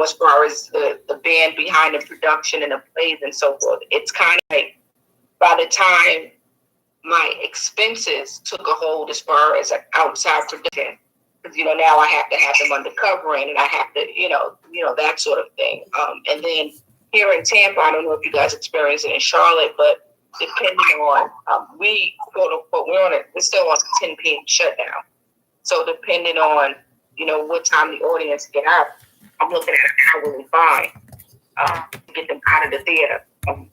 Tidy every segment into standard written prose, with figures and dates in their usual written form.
As far as the band behind the production and the plays and so forth. It's kind of like by the time my expenses took a hold as far as outside production, because now I have to have them undercover and I have to that sort of thing. And then here in Tampa, I don't know if you guys experience it in Charlotte, but depending on we quote unquote we're still on a 10 p.m. shutdown. So depending on what time the audience get out, I'm looking at an hourly fine to get them out of the theater.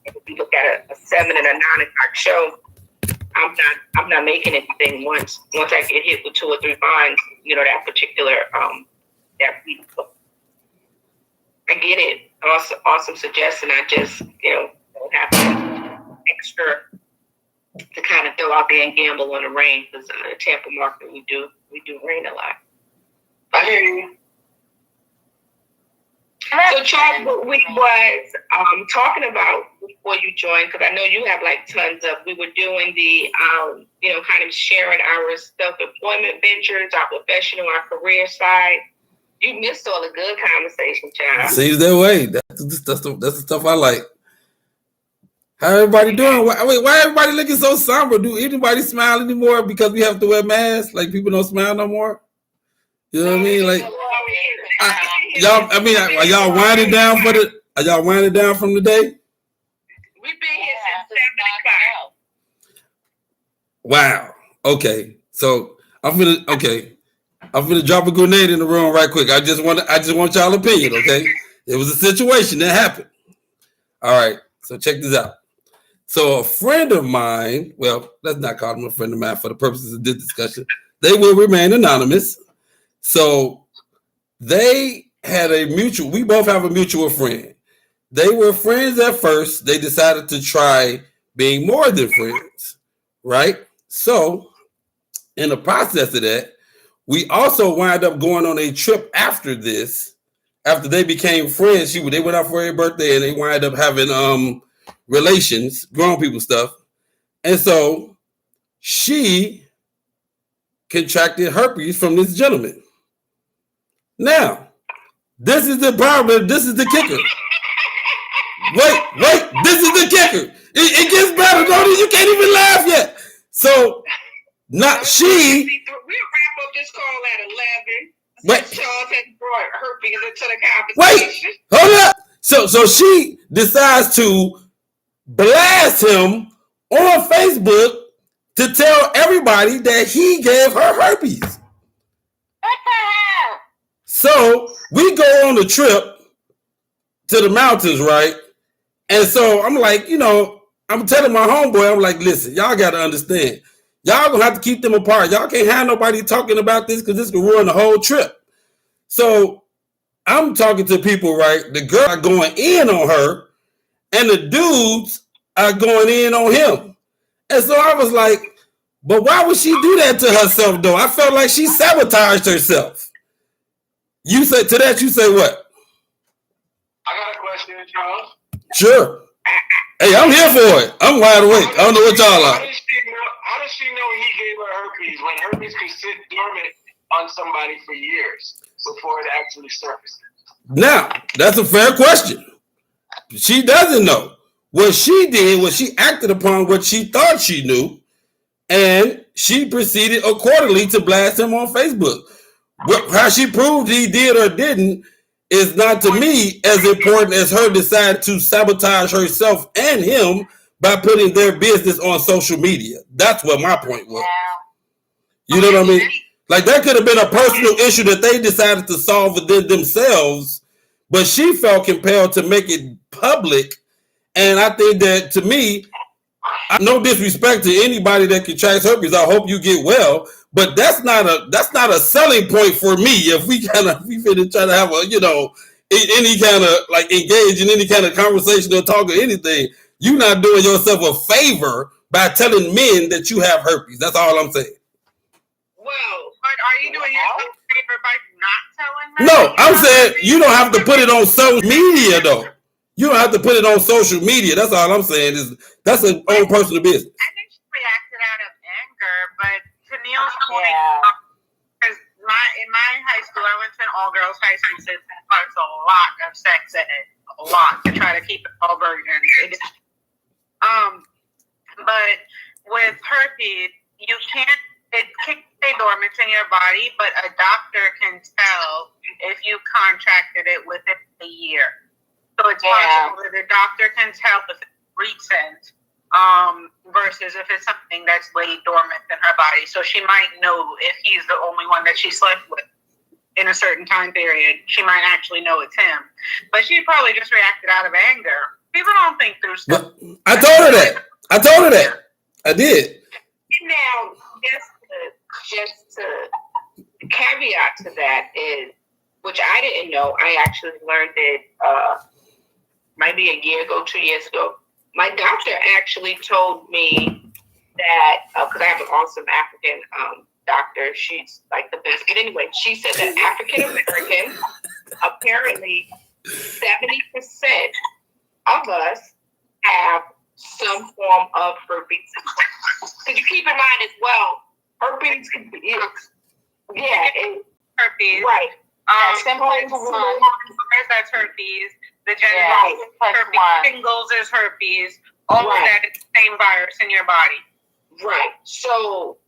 If you look at a 7 and a 9 o'clock show, I'm not making anything once I get hit with 2 or 3 fines. That particular that week. I get it. Awesome suggestion. I just don't have to extra to kind of go out there and gamble on the rain, because the Tampa market we do rain a lot. I hear you. So, Charles, what we was talking about before you joined, because I know you have like tons of, we were doing the, kind of sharing our self-employment ventures, our professional, our career side. You missed all the good conversation, Charles. Seems that way. That's the stuff I like. How everybody doing? Why everybody looking so somber? Do anybody smile anymore because we have to wear masks? Like people don't smile no more? You know what I mean? Like, are y'all winding down are y'all winding down from the day? We've been here since 7 o'clock. Wow. Okay. So I'm gonna drop a grenade in the room right quick. I just want y'all opinion, okay? It was a situation that happened. All right. So check this out. So a friend of mine, well, let's not call him a friend of mine for the purposes of this discussion. They will remain anonymous. So they had we both have a mutual friend. They were friends at first. They decided to try being more than friends, right? So in the process of that, we also wind up going on a trip after this. After they became friends, they went out for her birthday and they wind up having relations, grown people stuff. And so she contracted herpes from this gentleman. Now, this is the problem. This is the kicker. Wait, this is the kicker. It gets better, don't it? You can't even laugh yet. So, not she. We'll wrap up this call at 11. Wait. Charles had brought herpes into the conversation. Wait, hold up. So she decides to blast him on Facebook to tell everybody that he gave her herpes. What the hell? So we go on the trip to the mountains, right? And so I'm like, I'm telling my homeboy, I'm like, listen, y'all got to understand. Y'all gonna have to keep them apart. Y'all can't have nobody talking about this because this could ruin the whole trip. So I'm talking to people, right? The girl are going in on her and the dudes are going in on him. And so I was like, but why would she do that to herself though? I felt like she sabotaged herself. You say what? I got a question, Charles. Sure. Hey, I'm here for it. I'm wide awake. I don't know what y'all are. How does she know he gave her herpes when herpes could sit dormant on somebody for years before it actually surfaces? Now, that's a fair question. She doesn't know. What she did was she acted upon what she thought she knew, and she proceeded accordingly to blast him on Facebook. How she proved he did or didn't is not to me as important as her decide to sabotage herself and him by putting their business on social media. That's what my point was. You know what I mean? Like that could have been a personal issue that they decided to solve within themselves, but she felt compelled to make it public. And I think that, to me, no disrespect to anybody that contracts herpes, I hope you get well. But that's not a selling point for me. If we finna try to have any kind of like engage in any kind of conversation or talk or anything, you're not doing yourself a favor by telling men that you have herpes. That's all I'm saying. Well, but are you doing yourself a favor by not telling them? No, I'm saying you don't have to put it on social media though. You don't have to put it on social media. That's all I'm saying. That's an own personal business. I think she reacted out of anger, but to Neil's point, because in my high school, I went to an all-girls high school since there's a lot of sex in it, a lot, to try to keep it all virgins. But with herpes, you can't. It can't stay dormant in your body, but a doctor can tell if you contracted it within a year. So it's possible that a doctor can tell if it's recent versus if it's something that's laid dormant in her body. So she might know if he's the only one that she slept with in a certain time period. She might actually know it's him. But she probably just reacted out of anger. People don't think through stuff. Well, I told her that. I did. Now, just to caveat to that is, which I didn't know, I actually learned it maybe a year ago, 2 years ago. My doctor actually told me that, because I have an awesome African doctor, she's like the best. But anyway, she said that African Americans, apparently 70% of us have some form of herpes. Because you keep in mind as well, herpes can be, herpes. Right. Simplex 1, that's herpes. The genital herpes, shingles is herpes. All of that is the same virus in your body. Right. So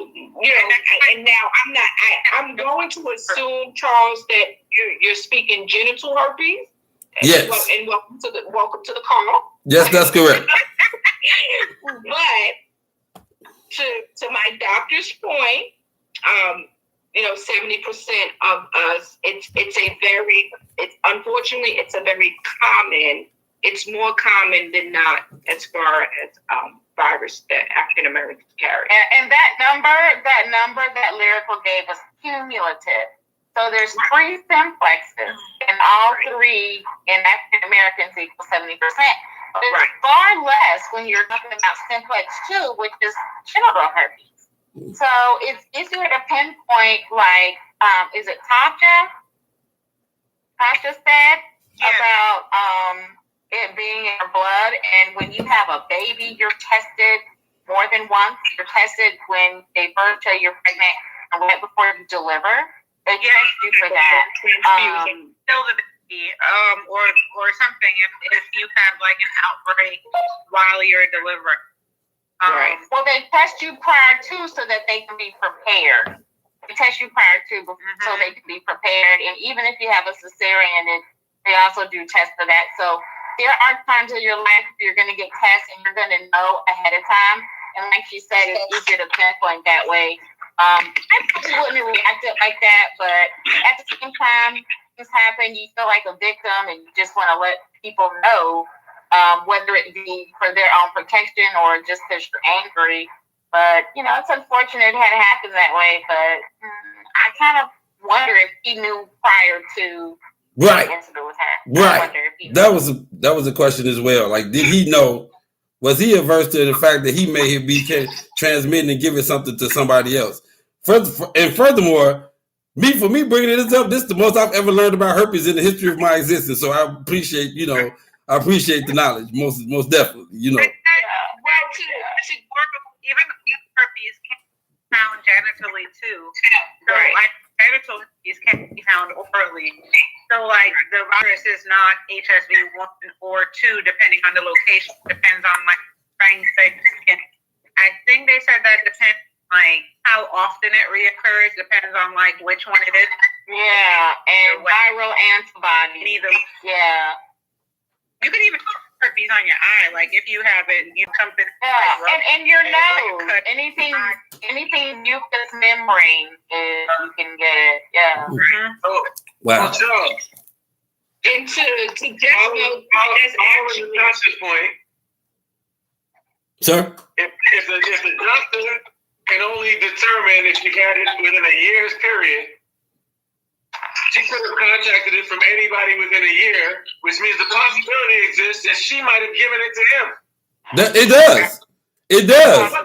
you know, and now I'm going to assume, Charles, that you're speaking genital herpes. Yes. And welcome to the call. Yes, that's correct. But to my doctor's point, you know, 70% of us, unfortunately, it's a very common, it's more common than not as far as virus that African Americans carry. And that number that Lyrical gave us cumulative. So there's 3 simplexes, and all 3 in African Americans equal 70%. There's far less when you're talking about simplex 2, which is genital herpes. So it's easier to pinpoint, like, is it Tasha? Tasha said about it being in your blood, and when you have a baby, you're tested more than once. You're tested when they birth you, you're pregnant, and right before you deliver. They test you for that. Kill the baby, or something if you have like an outbreak while you're delivering. Right. Well, they test you prior to so that they can be prepared. They test you prior to so they can be prepared. And even if you have a cesarean, they also do tests for that. So there are times in your life you're going to get tests and you're going to know ahead of time. And like she said, it's easier to pinpoint that way. I probably wouldn't have reacted like that, but at the same time, things happen. You feel like a victim and you just want to let people know, whether it be for their own protection or just because you're angry. But, you know, it's unfortunate it had happened that way. But I kind of wonder if he knew prior to the incident was happening. Right. That was a question as well. Like, did he know? Was he averse to the fact that he may be transmitting and giving something to somebody else? Furthermore, for me bringing this up, this is the most I've ever learned about herpes in the history of my existence. So I appreciate, the knowledge, most definitely, Well, even herpes can be found genitally too. So like genital herpes can be found orally. So like the virus is not HSV 1 or 2, depending on the location. Depends on like trying to. I think they said that depends like how often it reoccurs. Depends on like which one it is. Yeah, and viral antibodies. Yeah. You can even put herpes on your eye, like if you have it, you something. Yeah, and your nose, anything mucous membrane, you can get it. Yeah. Mm-hmm. Wow. And to just actually Tasha's point, sir. If the doctor can only determine if you got it within a year's period, she could have contacted it from anybody within a year, which means the possibility exists that she might have given it to him. It does. It does. Well,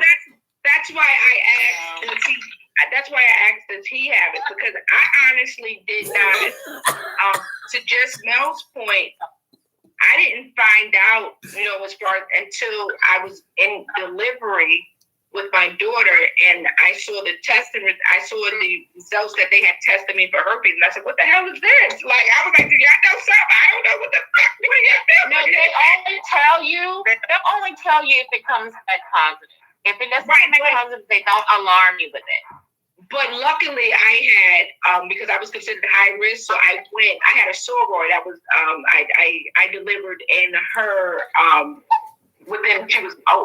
that's why I asked. That's why I asked, does he have it? Because I honestly did not. To just Mel's point, I didn't find out, as far until I was in delivery with my daughter, and I saw the results that they had tested me for herpes, and I said, "What the hell is this?" Like, I was like, "Do y'all know something? I don't know what the fuck. What do y'all know?" No, they'll only tell you if it comes back positive. If it doesn't come back positive, they don't alarm you with it. But luckily, I had because I was considered high risk, so I had a soror that was I delivered in her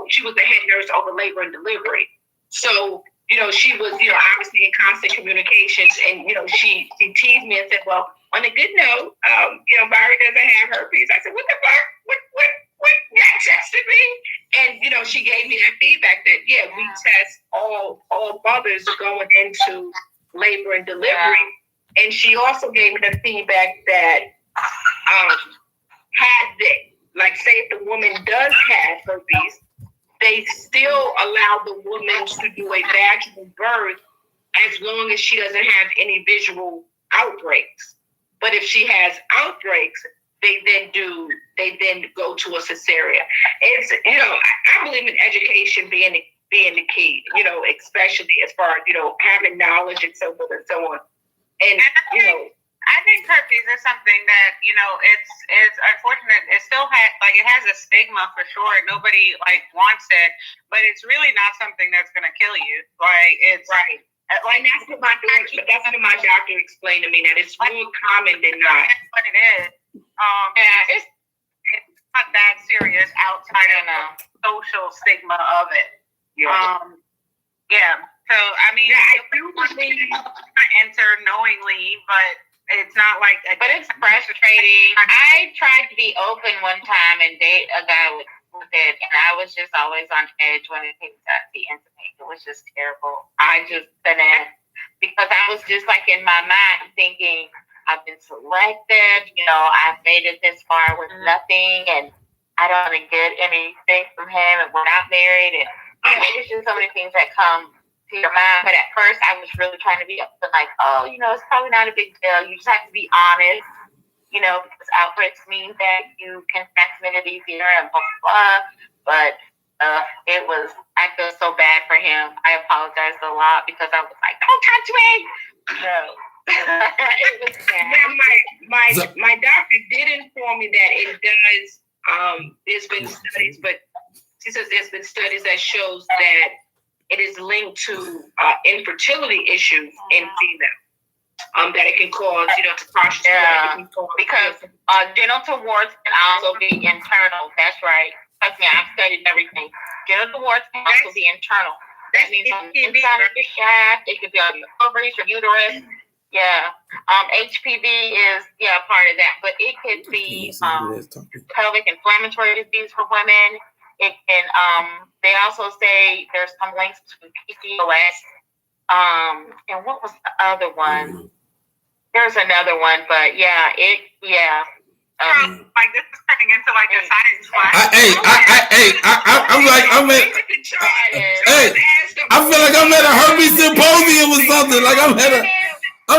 she was the head nurse over labor and delivery. So she was obviously in constant communications, and she teased me and said, "Well, on a good note, Barry doesn't have herpes." I said, "What the fuck? What? Y'all tested me?" And she gave me that feedback that we test all mothers going into labor and delivery, and she also gave me the feedback that say if the woman does have herpes, they still allow the woman to do a vaginal birth as long as she doesn't have any visual outbreaks. But if she has outbreaks, they then go to a cesarean. It's I believe in education being the key, especially as far as having knowledge and so forth and so on. And I think herpes is something that it's unfortunate. It still it has a stigma for sure. Nobody wants it, but it's really not something that's gonna kill you. It's right. And that's what my doctor explained to me, that it's more common than not. That's what it is. It's not that serious outside of the social stigma of it. So I mean, I do believe enter knowingly, but it's not like. But it's frustrating. I tried to be open one time and date a guy with it, and I was just always on edge when it came to be intimate. It was just terrible. I just couldn't, because I was just in my mind thinking, I've been selected, I've made it this far with nothing, and I don't get anything from him, and we're not married, and there's just so many things that come to your mind. But at first, I was really trying to be open, it's probably not a big deal. You just have to be honest, because outbreaks mean that you can transmit it easier and blah, blah, blah. But I feel so bad for him. I apologized a lot because I was like, "Don't touch me." No. It was now, my doctor did inform me that it does. There's been studies, but she says there's been studies that shows that it is linked to infertility issues in females. That it can cause, depression. Yeah, because genital warts can also be internal. That's right. Trust me, I've studied everything. Genital warts can also be internal. That means on the inside of the shaft. It could be on your ovaries, your uterus. Yeah. HPV is part of that, but it could be pelvic inflammatory disease for women. It can. They also say there's some links between PCOS. And what was the other one? There's another one, but this is turning into a science class. I feel like I'm at a herpes symposium or something. Like I'm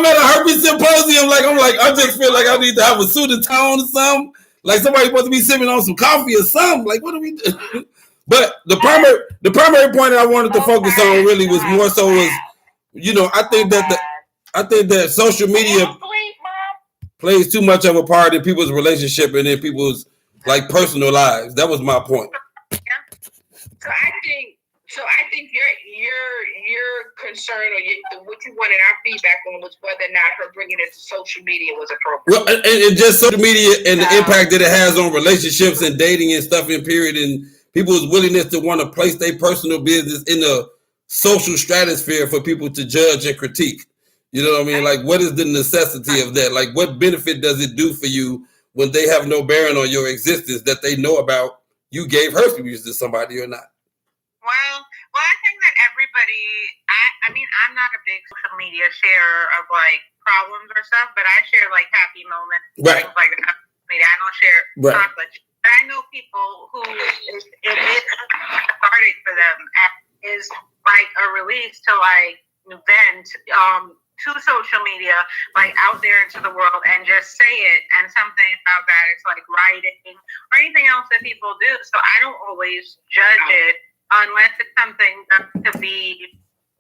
at a herpes symposium. I just feel like I need to have a suit and tone or something. Like somebody's supposed to be sipping on some coffee or something. Like, what are we doing? But the primary point that I wanted to focus on really was more so was, I think that social media plays too much of a part in people's relationship and in people's personal lives. That was my point. So I think your concern or what you wanted our feedback on was whether or not her bringing it to social media was appropriate. Well, and just social media and the impact that it has on relationships and dating and stuff in period, and people's willingness to want to place their personal business in the social stratosphere for people to judge and critique. You know what I mean? What is the necessity of that? What benefit does it do for you when they have no bearing on your existence that they know about you gave herpes to somebody or not? Well, I think that everybody, I mean, I'm not a big social media sharer of problems or stuff, but I share happy moments. Right. I don't share conflict. But I know people who it is cathartic for them is a release to vent to social media, out there into the world and just say it. And something about that, it's writing or anything else that people do. So I don't always judge it unless it's something to be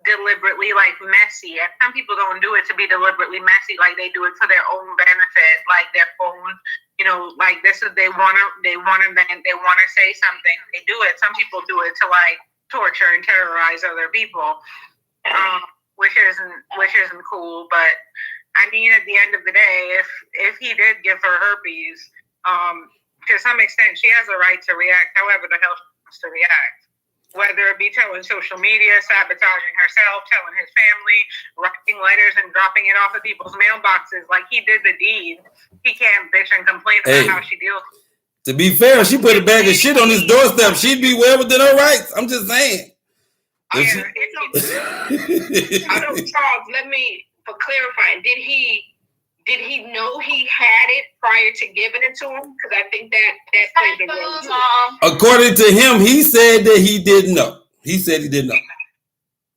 deliberately like messy. And some people don't do it to be deliberately messy, like they do it for their own benefit, like their own, you know, like this is they want to say something, they do it. Some people do it to like torture and terrorize other people, which isn't cool. But I mean, at the end of the day, if he did give her herpes, to some extent, she has a right to react however the hell she wants to react. Whether it be telling social media, sabotaging herself, telling his family, writing letters and dropping it off at people's mailboxes, like he did the deed. He can't bitch and complain about how she deals. To be fair, she put a bag of shit on his doorstep. She'd be well within her rights. I'm just saying. I don't, Charles, let me, for clarifying, did he know he had it prior to giving it to him? Because I think that played a role. According to him, he said that he didn't know. He said he didn't know.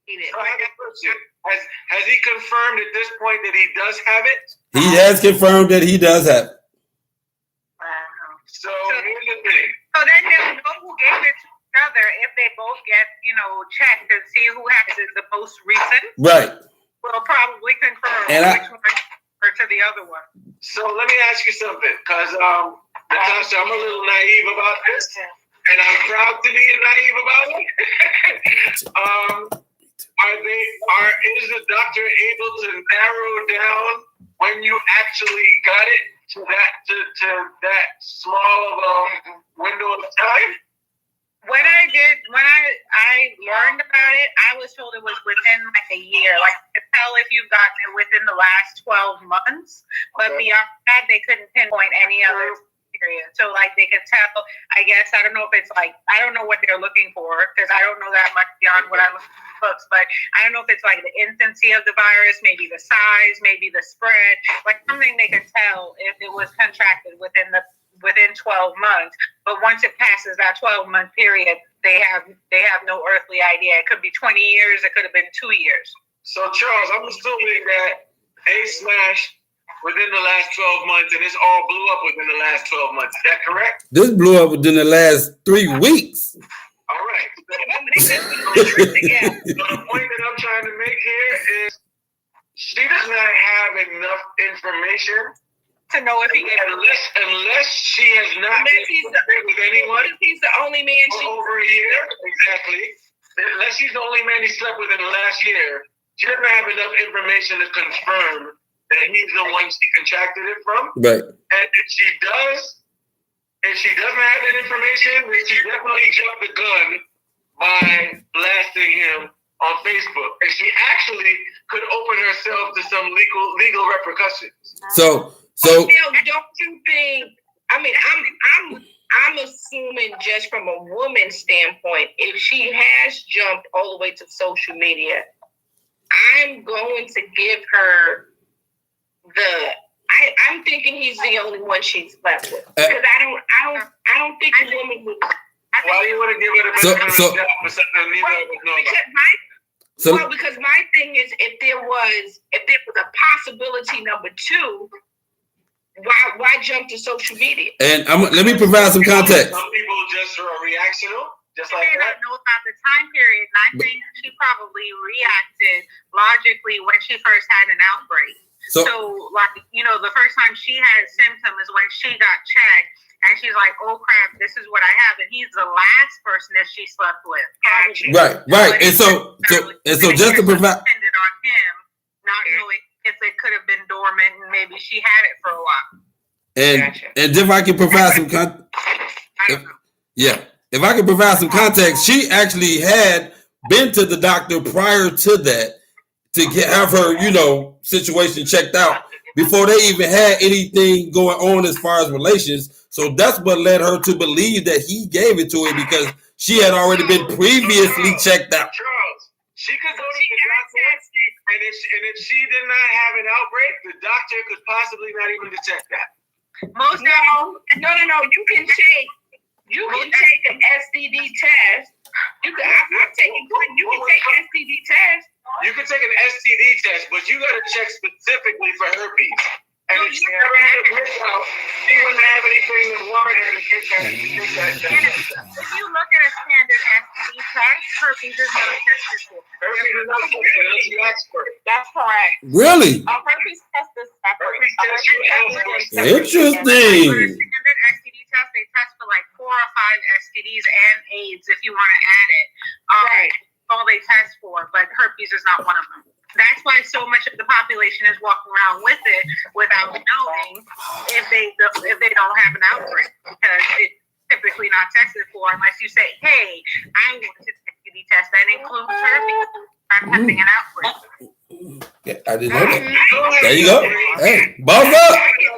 He did. Has he confirmed at this point that he does have it? He has confirmed that he does have it. So here's the thing. So then they'll know who gave it to each other if they both get, checked and see who has it the most recent. Right. We'll probably confirm which one or to the other one. So let me ask you something, because Natasha, I'm a little naive about this, and I'm proud to be naive about it. Is the doctor able to narrow down when you actually got it to that small of a window of time? When I learned about it, I was told it was within like a year. Like I could tell if you've gotten it within the last 12 months, but beyond that, they couldn't pinpoint any other period. So like they could tell, I guess, I don't know if it's like, I don't know what they're looking for because I don't know that much beyond what I look at in books, but I don't know if it's like the infancy of the virus, maybe the size, maybe the spread, like something they could tell if it was contracted within 12 months. But once it passes that 12-month period, they have no earthly idea. It could be 20 years. It could have been 2 years. So, Charles, I'm assuming that A smashed within the last 12 months, and this all blew up within the last 12 months. Is that correct? This blew up within the last 3 weeks. All right. So the point that I'm trying to make here is she does not have enough information to know if he unless she has not been with anyone. He's the only man for over a year. Exactly. Unless she's the only man he slept with in the last year, she doesn't have enough information to confirm that he's the one she contracted it from. Right. And if she doesn't have that information, then she definitely jumped the gun by blasting him on Facebook. And she actually could open herself to some legal repercussions. So don't you think? I mean, I'm assuming just from a woman's standpoint, if she has jumped all the way to social media, I'm going to give her I'm thinking he's the only one she's slept with because I don't think a woman would. Why do you want to give it a better job for something neither of us know about? Because my thing is, if there was a possibility number 2. Why jump to social media? And let me provide some context. Some people just are reactional, just like that. I don't know about the time period. And I think she probably reacted logically when she first had an outbreak. So like, the first time she had symptoms is when she got checked. And she's like, "Oh crap, this is what I have," and he's the last person that she slept with. Right. And so just to provide, depended on him not knowing if it could have been dormant and maybe she had it for a while. And if I can provide some if I can provide some context, she actually had been to the doctor prior to that to have her, situation checked out before they even had anything going on as far as relations. So that's what led her to believe that he gave it to her because she had already been previously checked out. Charles, she could go to the doctor, and if she did not have an outbreak, the doctor could possibly not even detect that. No. You can take an STD test. You can take STD test. You can take an STD test, but you got to check specifically for herpes. And if she never had a break out, she wouldn't have anything that warranted her to take that test. If you look at a standard STD test, herpes is not tested for. Herpes is not tested unless you ask for it. That's correct. Really? Herpes test is separate. Herpes test you ask for it. For a Interesting. standard STD test, they test for like 4 or 5 STDs and AIDS if you want to add it. Right. All they test for, but herpes is not one of them. That's why so much of the population is walking around with it without knowing if they don't have an outbreak, because it's typically not tested for unless you say, "Hey, I want to STD test that includes herpes. I'm having an outbreak." Yeah, I didn't know that. There you go. Hey, boss up. I get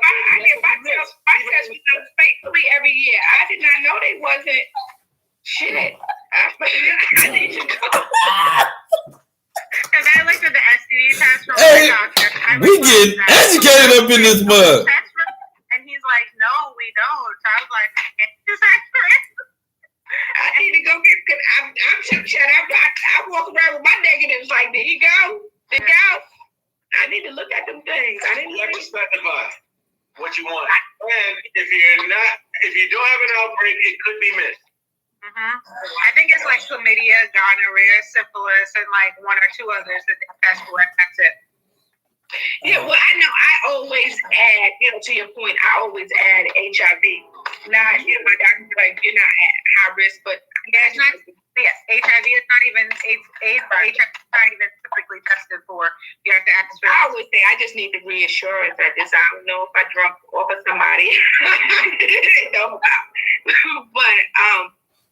my test results faithfully every year. I did not know they wasn't shit. I need to go. Because I looked at the STD test from Hey, my doctor. we getting educated up in this mud. And he's like, "No, we don't." So I was like, "Is that correct?" I need to go get. I'm shut up. I walk around with my negatives like, there you go. There you go. I need to look at them things. I didn't You have look to specify what you want. And if you don't have an outbreak, it could be missed. I think it's like chlamydia, gonorrhea, syphilis, and like 1 or 2 others that they test for, and that's it. Yeah, well, I know I always add, to your point, I always add HIV. Not, my doctor's like, you're not at high risk, but Yeah, it's not. Yes, HIV is not even AIDS. HIV is not even typically tested for. You have to ask for. I always say I just need the reassurance that this. I don't know if I drunk off of somebody. No, but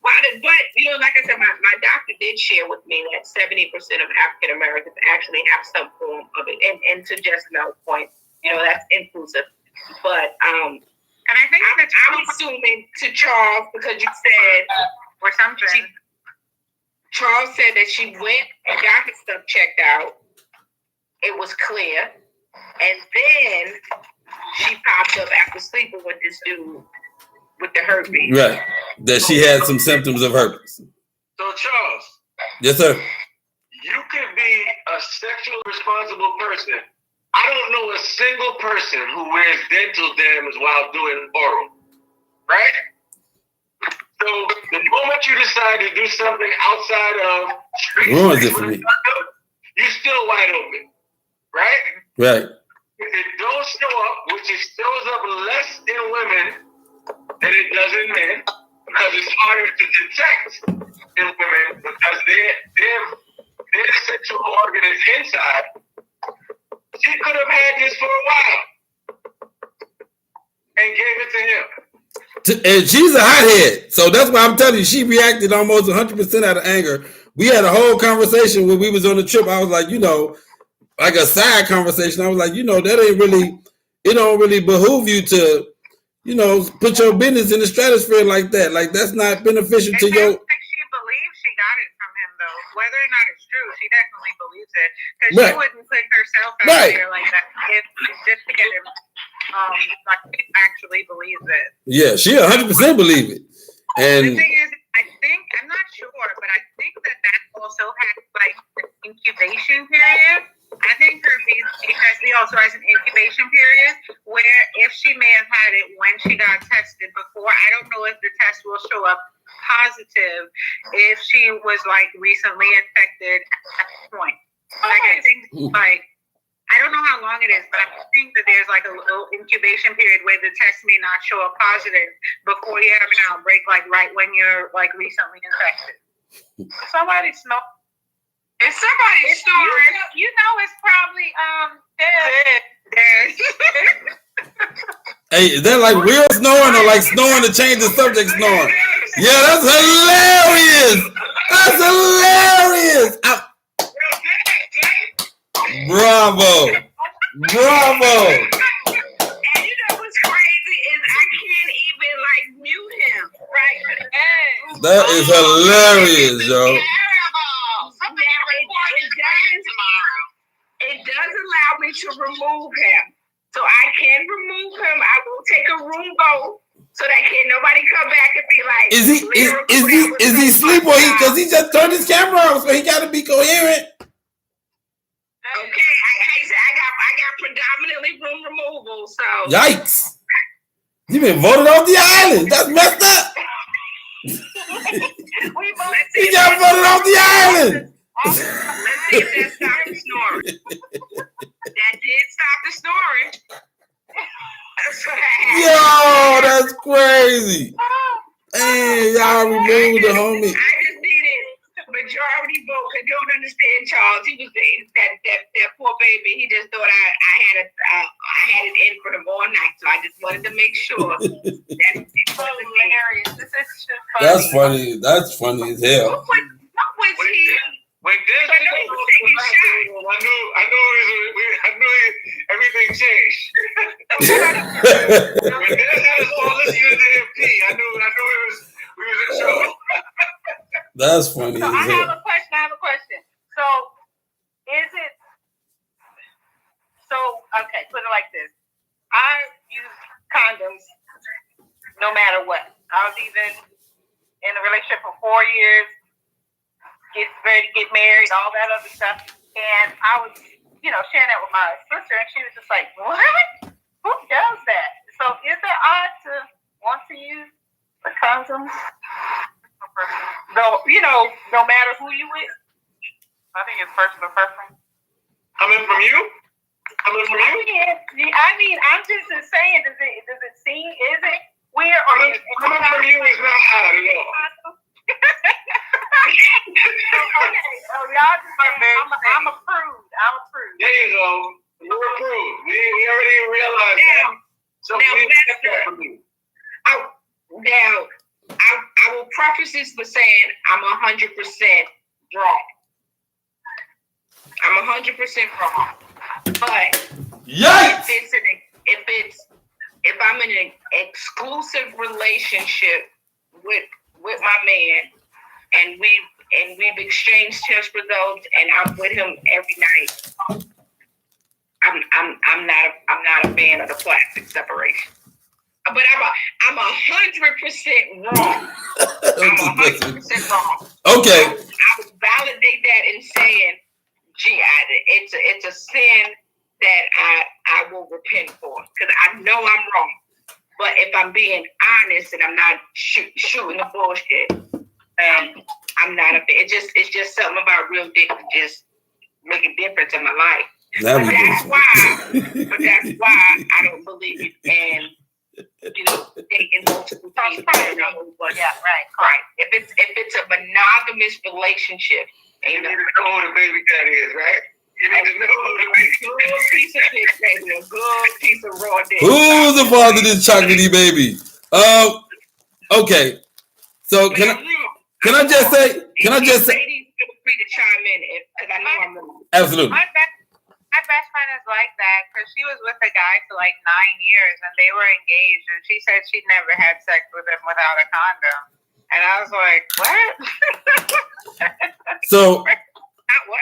like I said, my doctor did share with me that 70% of African Americans actually have some form of it, and to just no point, that's inclusive. But and I think I'm assuming to Charles, because you said or something. Charles said that she went and got her stuff checked out. It was clear. And then she popped up after sleeping with this dude with the herpes. Right. That she had some symptoms of herpes. So, Charles, Yes, sir. you could be a sexually responsible person. I don't know a single person who wears dental dams while doing oral. Right? So the moment you decide to do something outside of street Ruins sex it for with me. a condom, you're still wide open. Right? Right. If it don't show up, which it shows up less in women than it does in men, because it's harder to detect in women because their sexual organ is inside. She could have had this for a while and gave it to him. And she's a hothead. So that's why I'm telling you, she reacted almost 100% out of anger. We had a whole conversation when we was on the trip. I was like, like a side conversation. I was like, that ain't really, it don't really behoove you to, put your business in the stratosphere like that. Like, that's not beneficial to your. She believes she got it from him, though. Whether or not it's true, she definitely believes it. Because Right. she wouldn't put herself out Right. there like that if just to get him. Like she actually believes it. Yeah, she 100% believe it. The And thing is, I think, I'm not sure, but I think that also has like an incubation period. I think because he also has an incubation period where if she may have had it when she got tested before, I don't know if the test will show up positive if she was like recently infected at that point. Like I think I don't know how long it is, but I think that there's like a little incubation period where the test may not show up positive before you have an outbreak, like right when you're like recently infected. Somebody snore. If somebody snoring, it's probably dead. hey, is that like real snoring or like snoring to change the subject snoring? Yeah, that's hilarious. That's hilarious. Bravo. Bravo. And what's crazy is I can't even mute him, right? That is hilarious, yo. It does allow me to remove him. So I can remove him. I will take a room vote so that nobody come back and be like, is he sleep or because he just turned his camera off, so he gotta be coherent. Okay, I got predominantly room removal, so Yikes. You been voted off the island. That's messed up. We both He got voted off the island. Let's see if that stopped the snoring. That did stop the snoring. That's what happened. Yo, that's crazy. Hey, y'all removed the homie. I just needed the majority vote. I don't understand Charles. He was that poor baby. He just thought I had it in for him all night. So I just wanted to make sure that it was hilarious. This is just funny. That's funny. That's funny as hell. What was he? When Des I know he was taking shots. I knew everything changed. When Des had us all listening to him pee, I knew we was in trouble. That's funny So as I have hell. a question. So is it okay, put it like this. I use condoms no matter what. I was even in a relationship for 4 years, get ready to get married, all that other stuff. And I was, sharing that with my sister, and she was just like, "What? Who does that?" So is it odd to want to use the condoms? No matter who you with. I think it's personal preference. Coming from you? Coming from you? I mean, I'm just saying, does it seem, is it weird? Or Coming from you is not odd at all. Okay, so y'all just saying, I'm approved. There you go. You're approved. We already realized that. So Now, we that's accept that from you. I will preface this by saying I'm 100% wrong. I'm 100% wrong. But Yikes! if I'm in an exclusive relationship with my man, and we've exchanged test results, and I'm with him every night, I'm not a fan of the plastic separation. But I'm 100% wrong. I'm 100% wrong. Okay. I would validate that in saying, it's a sin that I will repent for, because I know I'm wrong. But if I'm being honest and I'm not shooting the bullshit, I'm not a fan. It's just something about real dick that just make a difference in my life. But that's why I don't believe in dating multiple people. Yeah, Right. If it's a monogamous relationship, You need to know who the baby daddy is, right? You need to know who the baby a good piece of dick, baby, a good piece of raw dick. Who's the father of this chocolatey baby? Okay. So can I just say? Ladies, feel free to chime in because I know I'm wrong. Absolutely. My best friend is like that because she was with a guy for like 9 years and they were engaged, and she said she'd never had sex with him without a condom. And I was like, what? So, What?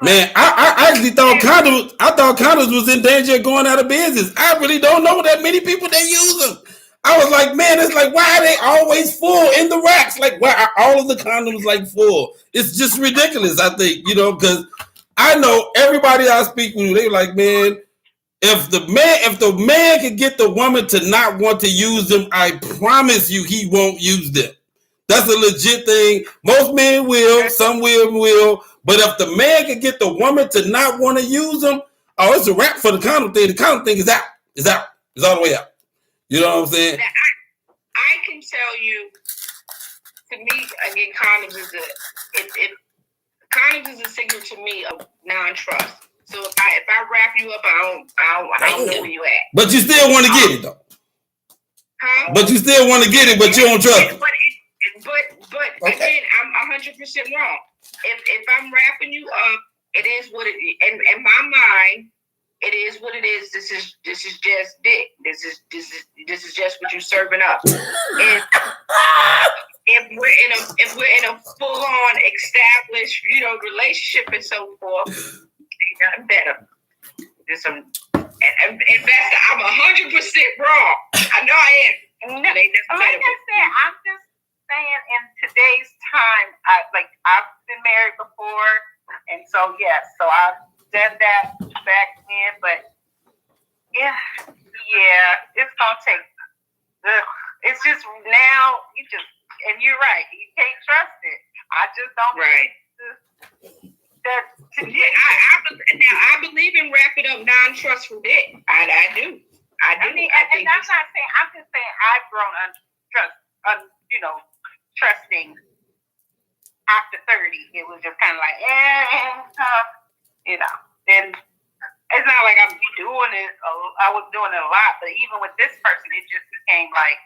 man, I actually thought condoms was in danger of going out of business. I really don't know that many people that use them. I was like, man, it's like, why are they always full in the racks? Like, why are all of the condoms like full? It's just ridiculous, I think, because I know everybody I speak with, they like, man, if the man can get the woman to not want to use them, I promise you he won't use them. That's a legit thing. Most men will, some will, but if the man can get the woman to not want to use them, oh, it's a wrap for the condom thing. The condom thing is out. It's out. It's all the way out. You know what I'm saying? I can tell you, to me, again, condoms is a signal to me of non-trust. So if I wrap you up, I don't know where you at. But you still want to get it though. Huh? But you still want to get it, but you don't trust it. But again, I'm 100% wrong. If I'm wrapping you up, it is what it is. And in my mind, it is what it is. This is just dick. This is just what you're serving up. And if we're in a full on established, relationship and so forth, ain't nothing better. There's some investor. I'm 100% wrong. I know I am. Like I said, I'm just saying in today's time, I've been married before, and so yes, so I've done that back then, but yeah, it's gonna take. It's just now and you're right. You can't trust it. I just don't. Right. I believe in wrap it up non-trust from debt. I do. I mean, and I'm not saying. I'm just saying I've grown trusting after 30. It was just kind of like, and it's not like I'm doing it. I was doing it a lot, but even with this person, it just became like,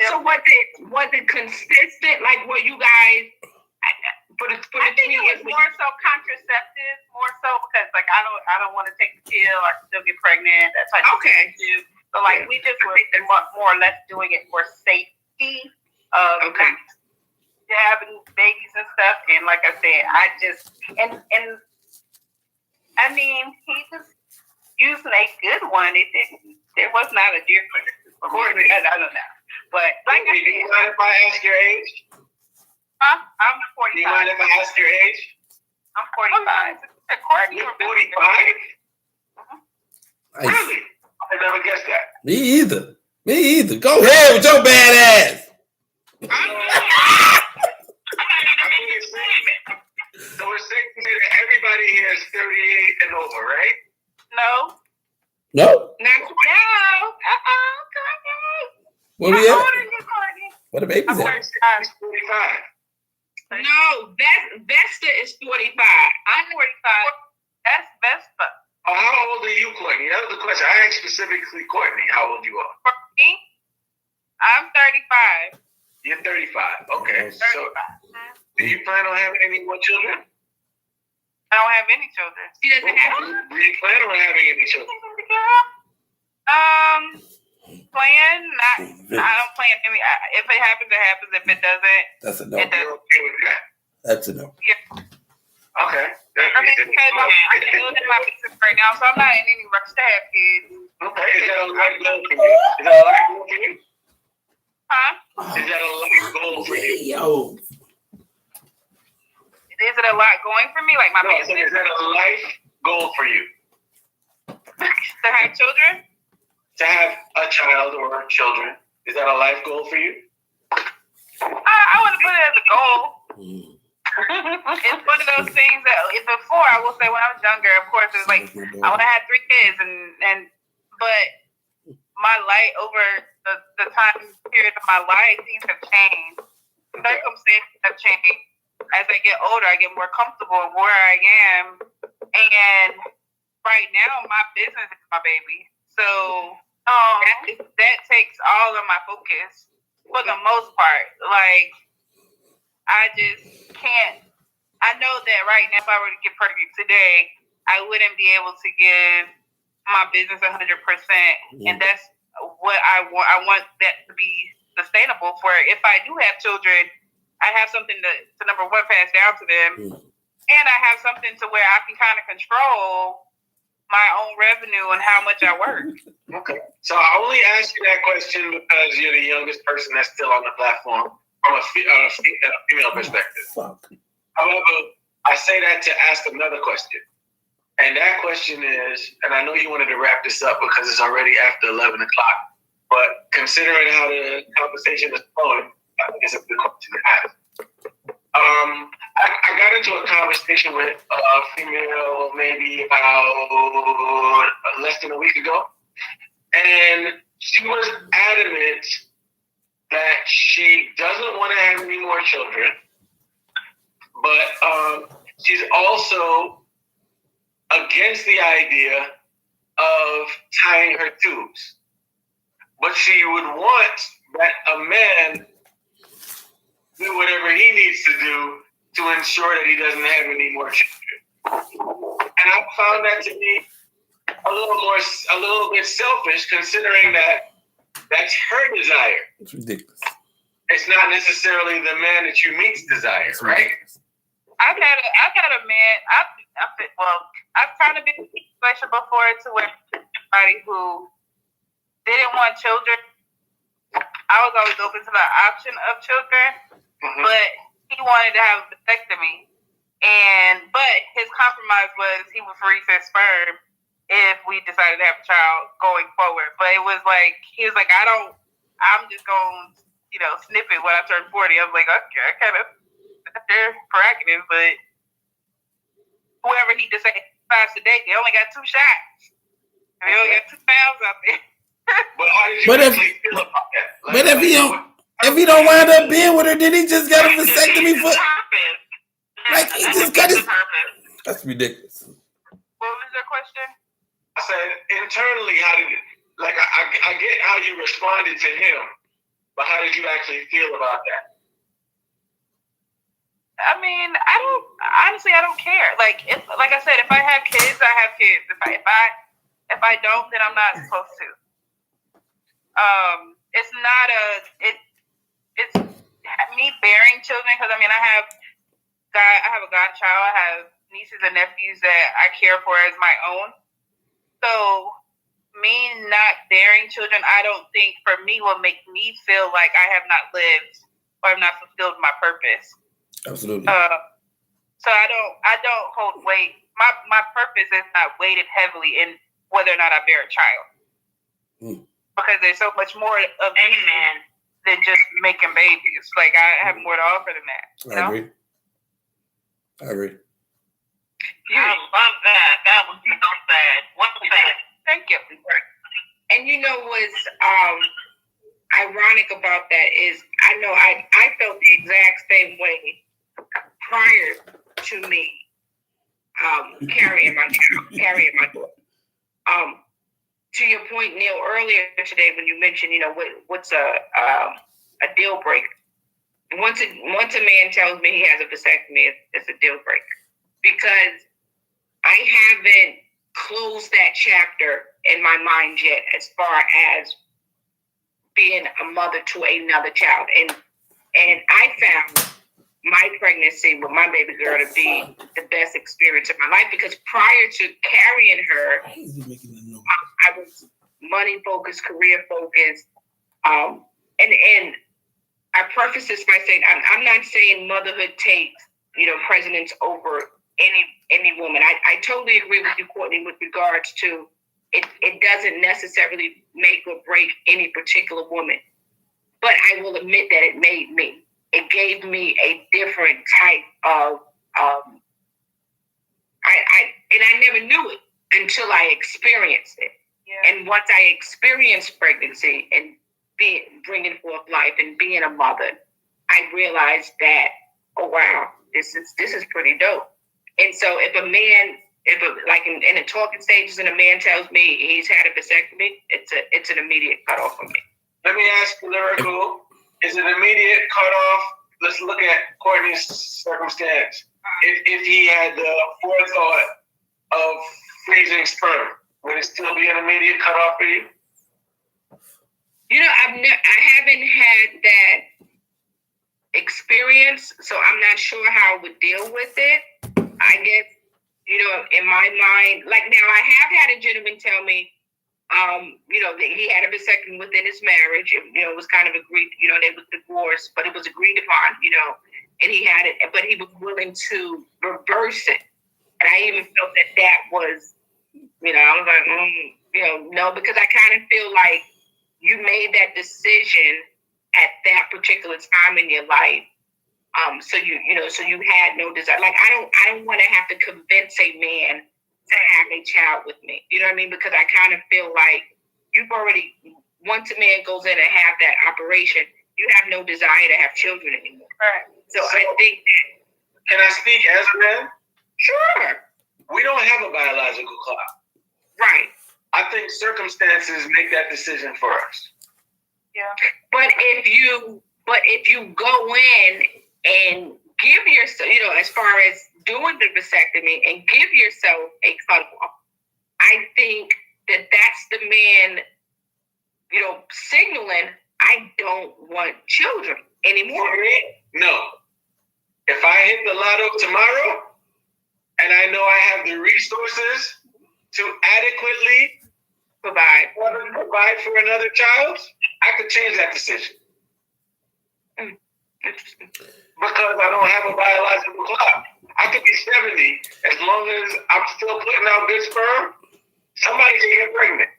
So was it consistent? Like, were you guys? I think it was more so contraceptive, more so because like I don't want to take the pill. I still get pregnant. That's like okay. So like we just were more or less doing it for safety of having babies and stuff. And like I said, I just and I mean he was using a good one. It didn't. There was not a difference. Courtney, I don't know, but like do you mind if I ask your age? I'm 45. Do you mind if I ask your age? I'm 45. You're 45? Really? I never guessed that. Me either. Go ahead with your bad ass. So we're saying that everybody here is 38 and over, right? No. No. Not Courtney. Where we How at? old are you, Courtney? Where the babies I'm at? 45. He's 45. No, Vesta is 45. I'm 45. That's Vespa. Oh, how old are you, Courtney? That was the question. I asked specifically Courtney how old you are. Me? I'm 35. You're 35. Okay. 35. So, do you plan on having any more children? I don't have any children. She doesn't have. Do you plan on having any children? Plan? Not. I don't plan any. If it happens, it happens. If it doesn't, That's a no. it You're doesn't. okay with that? That's a no. Okay. I mean, because I'm building my business right now, so I'm not in any rush to have kids. Okay. Is that a life goal for you? Is that a life goal for you? Huh? Is that a life goal for you? Yo. Is it a lot going for me? Like my No, so business? is that a life goal for you? To have children? To have a child or children? Is that a life goal for you? I wouldn't put it as a goal. It's one of those things that before I will say when I was younger, of course, it was like I want to have 3 kids, but my life over the time period of my life, things have changed. Circumstances have changed. As I get older, I get more comfortable with where I am, and right now, my business is my baby. So that takes all of my focus for the most part. Like, I just can't. I know that right now, if I were to get pregnant today, I wouldn't be able to give my business 100%. And that's what I want. I want that to be sustainable for if I do have children, I have something to number one, pass down to them. And I have something to where I can kind of control my own revenue and how much I work. Okay. So I only asked you that question because you're the youngest person that's still on the platform from a female perspective. However, I say that to ask another question. And that question is, and I know you wanted to wrap this up because it's already after 11 o'clock, but considering how the conversation is flowing, I think it's a good question to ask. I got into a conversation with a female maybe about less than a week ago, and she was adamant that she doesn't want to have any more children, but she's also against the idea of tying her tubes. But she would want that a man do whatever he needs to do to ensure that he doesn't have any more children. And I found that to be a little bit selfish, considering that that's her desire. It's ridiculous. It's not necessarily the man that you meet's desire, right? I've had a man. I've kind of been in a situation before to where somebody who didn't want children. I was always open to the option of children, but he wanted to have a vasectomy, but his compromise was he would freeze his sperm if we decided to have a child going forward. But it was like he was like, I'm just going to snip it when I turned 40. I was like, okay, I kind of, that's their prerogative, but whoever he decides a day, they only got 2 shots. And they only got 2 pounds out there. But how did you But if- actually feel about that? But if he don't wind up being with her, then he just got a vasectomy for. Purpose. Like, he just got his. Purpose. That's ridiculous. What was your question? I said internally, how did it? Like, I get how you responded to him, but how did you actually feel about that? I mean, I don't care. Like I said, if I have kids, I have kids. If I don't, then I'm not supposed to. It's not it's me bearing children, because I mean, I have a godchild. I have nieces and nephews that I care for as my own. So me not bearing children, I don't think for me will make me feel like I have not lived or have not fulfilled my purpose. Absolutely. So I don't hold weight. My purpose is not weighted heavily in whether or not I bear a child. Because there's so much more of me than just making babies. Like, I have more to offer than that. I agree. I love that. That was so sad. What's that? Thank you. And what's ironic about that is I know I felt the exact same way prior to me carrying my daughter. To your point, Neil, earlier today when you mentioned, what's a deal breaker. Once a man tells me he has a vasectomy, it's a deal breaker, because I haven't closed that chapter in my mind yet as far as being a mother to another child. And I found my pregnancy with my baby girl to be the best experience of my life, because prior to carrying her, I was money focused, career focused, and I preface this by saying I'm not saying motherhood takes precedence over any woman. I totally agree with you, Courtney, with regards to it doesn't necessarily make or break any particular woman, but I will admit that it made me. It gave me a different type of I never knew it until I experienced it. Yeah. And once I experienced pregnancy and bringing forth life and being a mother, I realized that, oh wow, this is pretty dope. And so if in the talking stages and a man tells me he's had a vasectomy, it's an immediate cutoff for me. Let me ask you, Lyrical, is it immediate cutoff? Let's look at Courtney's circumstance. If he had the forethought of freezing sperm, would it still be an immediate cutoff for you? I haven't had that experience, so I'm not sure how I would deal with it. I guess, in my mind, like now I have had a gentleman tell me, that he had a vasectomy within his marriage. It was kind of agreed, they was divorced, but it was agreed upon, and he had it, but he was willing to reverse it. And I even felt that was, I was like, no, because I kind of feel like you made that decision at that particular time in your life. So you had no desire. Like, I don't want to have to convince a man to have a child with me. You know what I mean? Because I kind of feel like you've already, once a man goes in and have that operation, you have no desire to have children anymore. Right. So I think that. Can I speak as a man? Sure. We don't have a biological clock. Right. I think circumstances make that decision for us. Yeah. But if you go in and give yourself, as far as doing the vasectomy and give yourself a cutoff, I think that's the man, signaling, I don't want children anymore. No. If I hit the lotto tomorrow and I know I have the resources to adequately provide for another child, I could change that decision. Interesting. Because I don't have a biological clock. I could be 70. As long as I'm still putting out good sperm, somebody can get pregnant.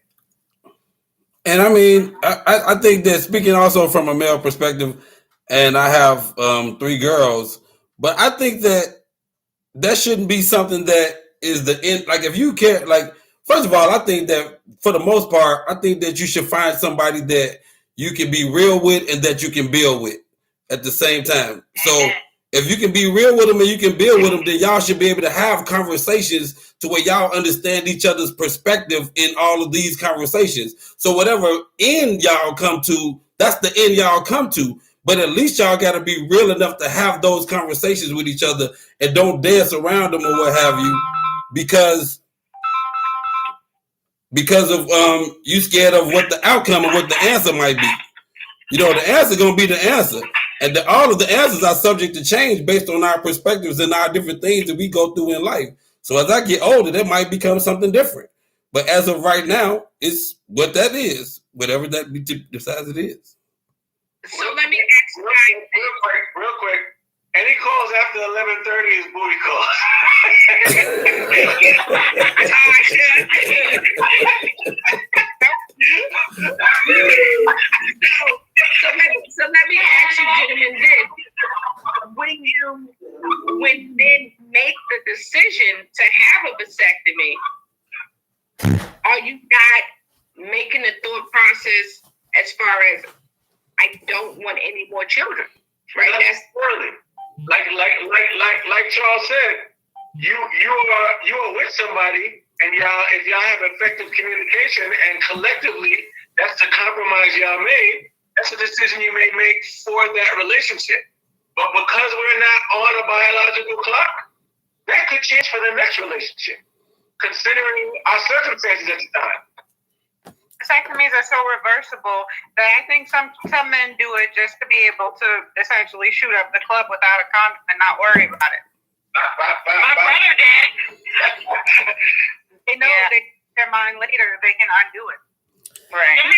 And I mean, I think that speaking also from a male perspective, and I have 3 girls, but I think that shouldn't be something that is the end. Like if you care, like first of all, I think that for the most part, I think that you should find somebody that you can be real with and that you can build with at the same time. So if you can be real with them and you can build with them, then y'all should be able to have conversations to where y'all understand each other's perspective in all of these conversations. So whatever end y'all come to, that's the end y'all come to. But at least y'all got to be real enough to have those conversations with each other and don't dance around them or what have you, because of you scared of what the outcome or what the answer might be. You know, the answer gonna be the answer, and all of the answers are subject to change based on our perspectives and our different things that we go through in life. So as I get older, that might become something different. But as of right now, it's what that is, whatever that decides it is. So let me ask you guys real quick. Any calls after 11:30 is booty calls. So let me ask you, gentlemen, this: when men make the decision to have a vasectomy, are you not making a thought process as far as I don't want any more children? Right? That's early. Like Charles said, you are with somebody, and if y'all have effective communication and collectively, that's the compromise y'all made. That's a decision you may make for that relationship. But because we're not on a biological clock, that could change for the next relationship, considering our circumstances at the time. Vasectomies are so reversible that I think some men do it just to be able to essentially shoot up the club without a condom and not worry about it. My brother did. They know their mind later, they can undo it. Right. And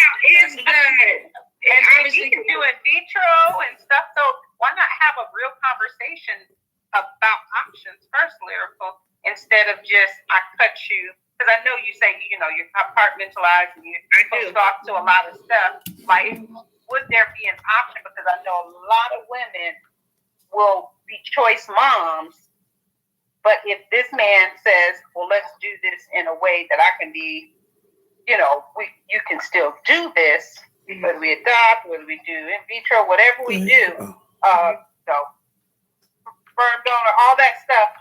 we can do in vitro and stuff, so why not have a real conversation about options first, Lyrical, instead of just, I cut you. Because I know you say, you're compartmentalized and you're talk to a lot of stuff. Like, would there be an option? Because I know a lot of women will be choice moms, but if this man says, well, let's do this in a way that I can be, you can still do this, whether we adopt, whether we do in vitro, whatever we do, sperm donor, all that stuff,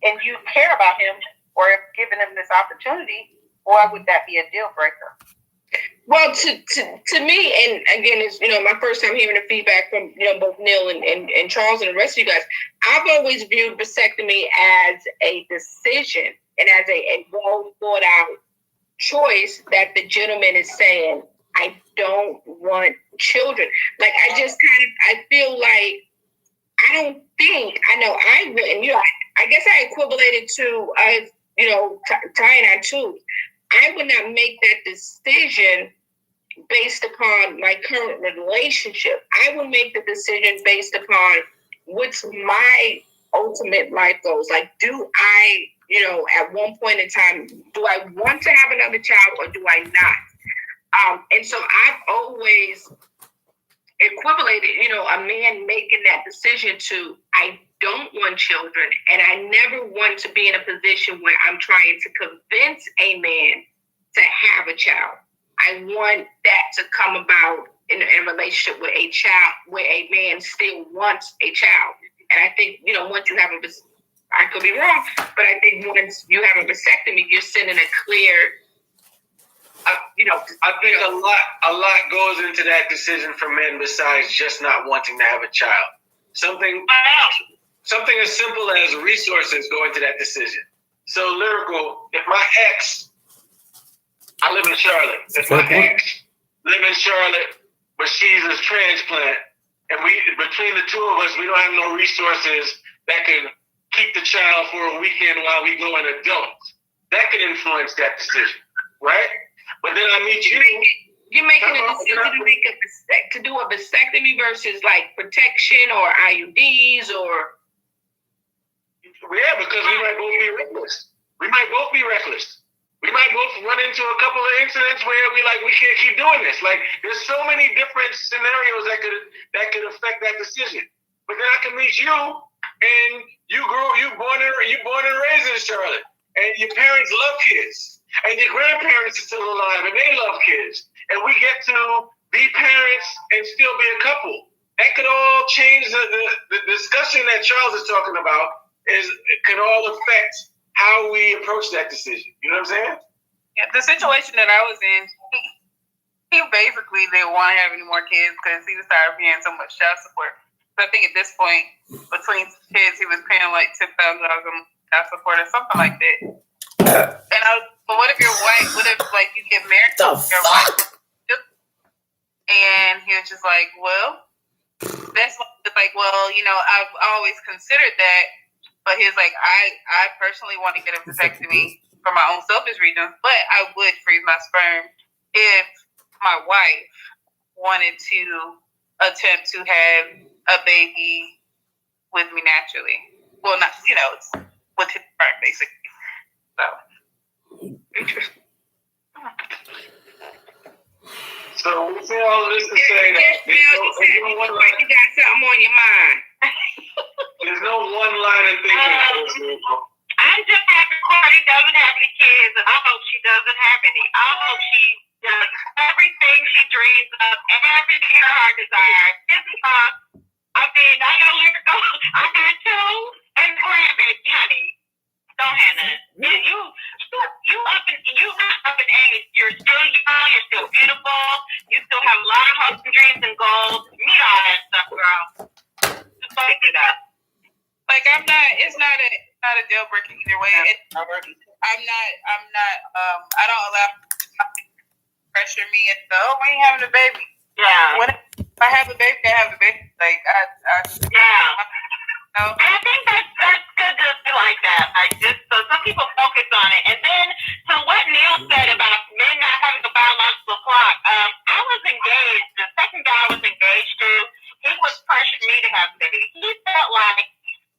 and you care about him, or if giving him this opportunity, why would that be a deal breaker? Well, to me, and again, it's my first time hearing the feedback from both Neil and Charles and the rest of you guys. I've always viewed vasectomy as a decision and as a well thought out choice that the gentleman is saying, I don't want children. Like I feel like I wouldn't. I guess I equivalated to tying our tubes. I would not make that decision based upon my current relationship. I would make the decision based upon what's my ultimate life goals. Like, do I, at one point in time, do I want to have another child or do I not? And so I've always equivalated, a man making that decision to, I don't want children, and I never want to be in a position where I'm trying to convince a man to have a child. I want that to come about in a relationship with a child, where a man still wants a child. And I think, once you have I could be wrong, but I think once you have a vasectomy, you're sending a clear, I think a lot goes into that decision for men besides just not wanting to have a child. Something as simple as resources go into that decision. So, Lyrical, if my ex, I live in Charlotte. If my ex live in Charlotte, but she's a transplant, and between the two of us, we don't have no resources that can keep the child for a weekend while we go in adults. That can influence that decision, right? But then I meet you. You're making a decision to do a vasectomy versus like protection or IUDs or. Yeah, because we might both be reckless. We we might both run into a couple of incidents where we can't keep doing this. Like, there's so many different scenarios that could affect that decision. But then I can meet you, and you born and raised in Charlotte, and your parents love kids, and your grandparents are still alive, and they love kids, and we get to be parents and still be a couple. That could all change the discussion that Charles is talking about. Can all affect how we approach that decision. You know what I'm saying? Yeah, the situation that I was in, he basically didn't want to have any more kids because he was tired of paying so much child support. So I think at this point, between kids, he was paying like $10,000 a month child support or something like that. And I was, but what if you're white? What if like you get married? You're white. And he was just like, well, that's like, well, you know, I've always considered that. But he was like, I personally want to get a vasectomy for my own selfish reasons, but I would freeze my sperm if my wife wanted to attempt to have a baby with me naturally. Well, not, you know, it's with his sperm, basically. So, interesting. So we say all of this to say that you got something on your mind. there's no one line of thinking. I'm just happy Courtney doesn't have any kids, and I hope she doesn't have any. I hope she does everything she dreams of, everything her heart desires. I mean, I got lyrical. I got two and grandbaby, honey. Don't have none. You not up in age. You're still young. You're still beautiful. You still have a lot of hopes and dreams and goals. You need all that stuff, girl. Just like it up. Like it's not a deal breaker either way. I don't allow pressure me and go, oh, we ain't having a baby. Yeah. When I have a baby, I have a baby. Like yeah. And I think that's good to be like that. Like just so some people focus on it. And then to what Neil said about men not having a biological clock, I was engaged. The second guy I was engaged to, he was pressuring me to have a baby. He felt like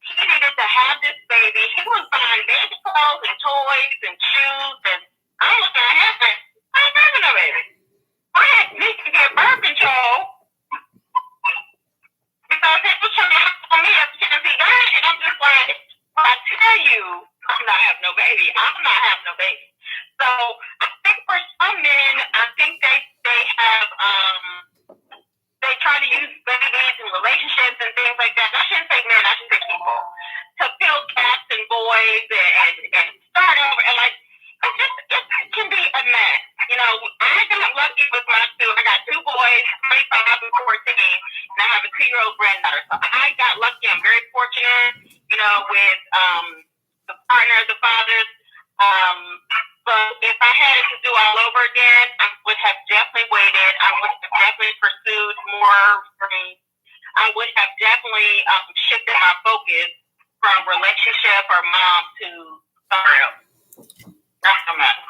he needed to have this baby. He was buying baby clothes and toys and shoes, and I was like, I ain't having no baby. I had to get birth control because he was trying to help me as soon as he got it, and I'm just like, well, I tell you, I'm not having no baby. I'm not having no baby. So I think for some men, I think they have they try to use babies and relationships and things like that. I shouldn't say men, I should say people, to fill gaps in boys and start over. And like, it can be a mess. You know, I got lucky with my two. I got two boys, 25 and 14, and I have a 2-year-old granddaughter. So I got lucky. I'm very fortunate, you know, with the partners, the fathers. But if I had it to do all over again, I would have definitely waited. I would have definitely pursued more dreams. I would have definitely shifted my focus from relationship or mom to somewhere else. That's a mess.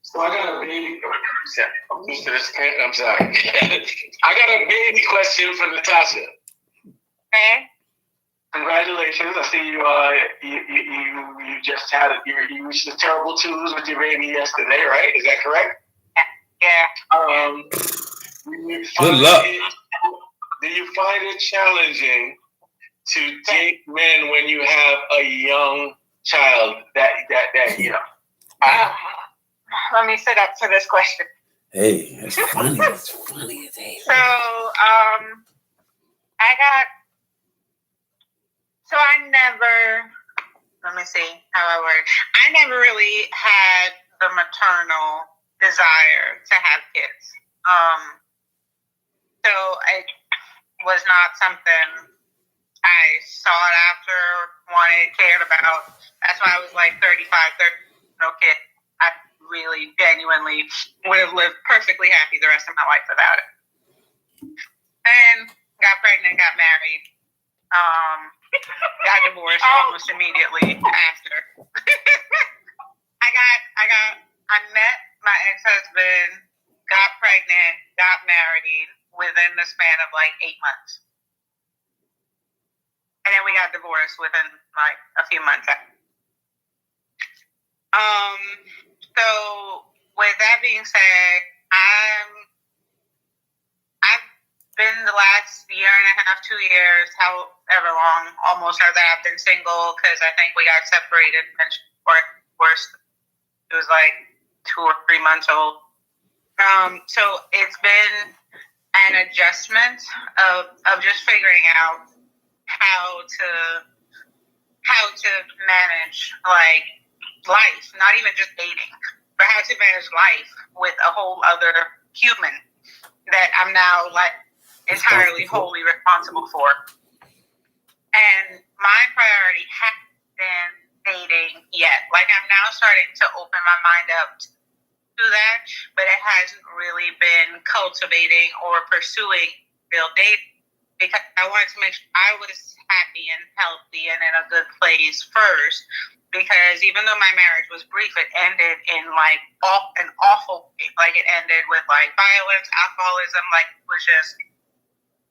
So I got a baby. I'm sorry. I got a baby question for Natasha. okay. Congratulations! I see you just had it. You reached the terrible twos with your baby yesterday, right? Is that correct? Yeah. Good luck. Do you find it challenging to date men when you have a young child that you know? Let me sit up for this question. Hey, that's funny. That's funny as hell. So, let me see how I word. I never really had the maternal desire to have kids. So it was not something I sought after, wanted, cared about. That's why I was like 35, 30, no kid. I really genuinely would have lived perfectly happy the rest of my life without it. And got pregnant, got married, got divorced almost immediately after. I met my ex-husband, got pregnant, got married within the span of like 8 months. And then we got divorced within like a few months after. So with that being said, I've been the last year and a half, 2 years, however long, almost that I've been single, because I think we got separated worse. It was like 2 or 3 months old. So it's been an adjustment of just figuring out how to manage like life, not even just dating, but how to manage life with a whole other human that I'm now like entirely wholly responsible for. And my priority hasn't been dating yet. Like I'm now starting to open my mind up to that, but it hasn't really been cultivating or pursuing real dating because I wanted to make sure I was happy and healthy and in a good place first. Because even though my marriage was brief, it ended in like an awful way. Like it ended with like violence, alcoholism, like it was just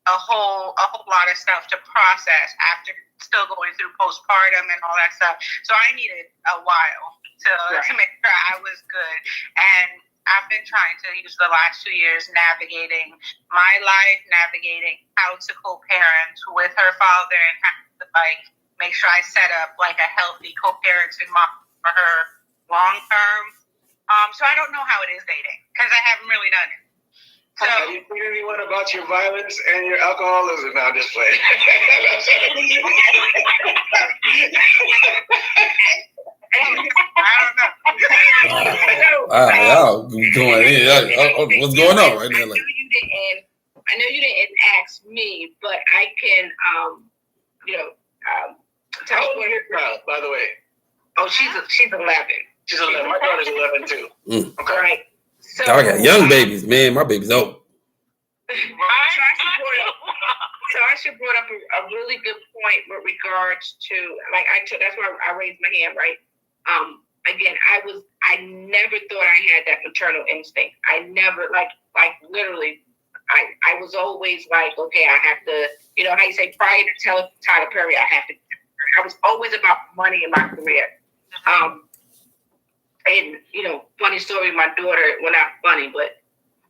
a whole lot of stuff to process after still going through postpartum and all that stuff. So I needed a while to make sure I was good. And I've been trying to use the last 2 years navigating my life, navigating how to co-parent with her father and how to like make sure I set up like a healthy co-parenting model for her long term. So I don't know how it is dating because I haven't really done it. So, have you seen anyone about your violence and your alcoholism? No, I'm just playing. I don't know. Wow, y'all going in. What's going on right now? Like, I know you didn't ask me, but I can, How old is your child, by the way? Oh, she's 11. She's 11. My daughter's 11 too. Okay. Right. So I got young babies, man. My baby's old. Tasha brought up a really good point with regards to that's why I raised my hand, right? Again, I never thought I had that maternal instinct. I never like literally I was always like, okay, I have to, how you say prior to Tyler Perry, I was always about money in my career. And funny story, my daughter, well, not funny, but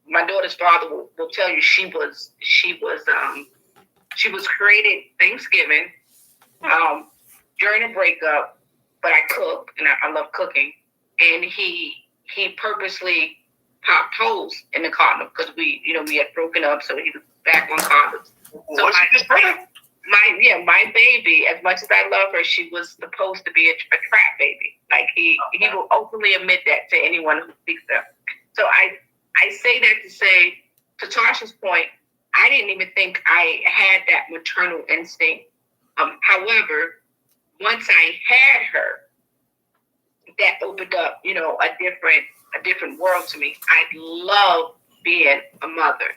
my daughter's father will tell you she was created Thanksgiving during a breakup, but I cook and I love cooking, and he purposely popped holes in the condom because we had broken up, so he was back on condoms. So my baby, as much as I love her, she was supposed to be a trap baby. Like he will openly admit that to anyone who speaks to him. So I say that to say, to Tasha's point, I didn't even think I had that maternal instinct. However, once I had her, that opened up, a different world to me. I love being a mother.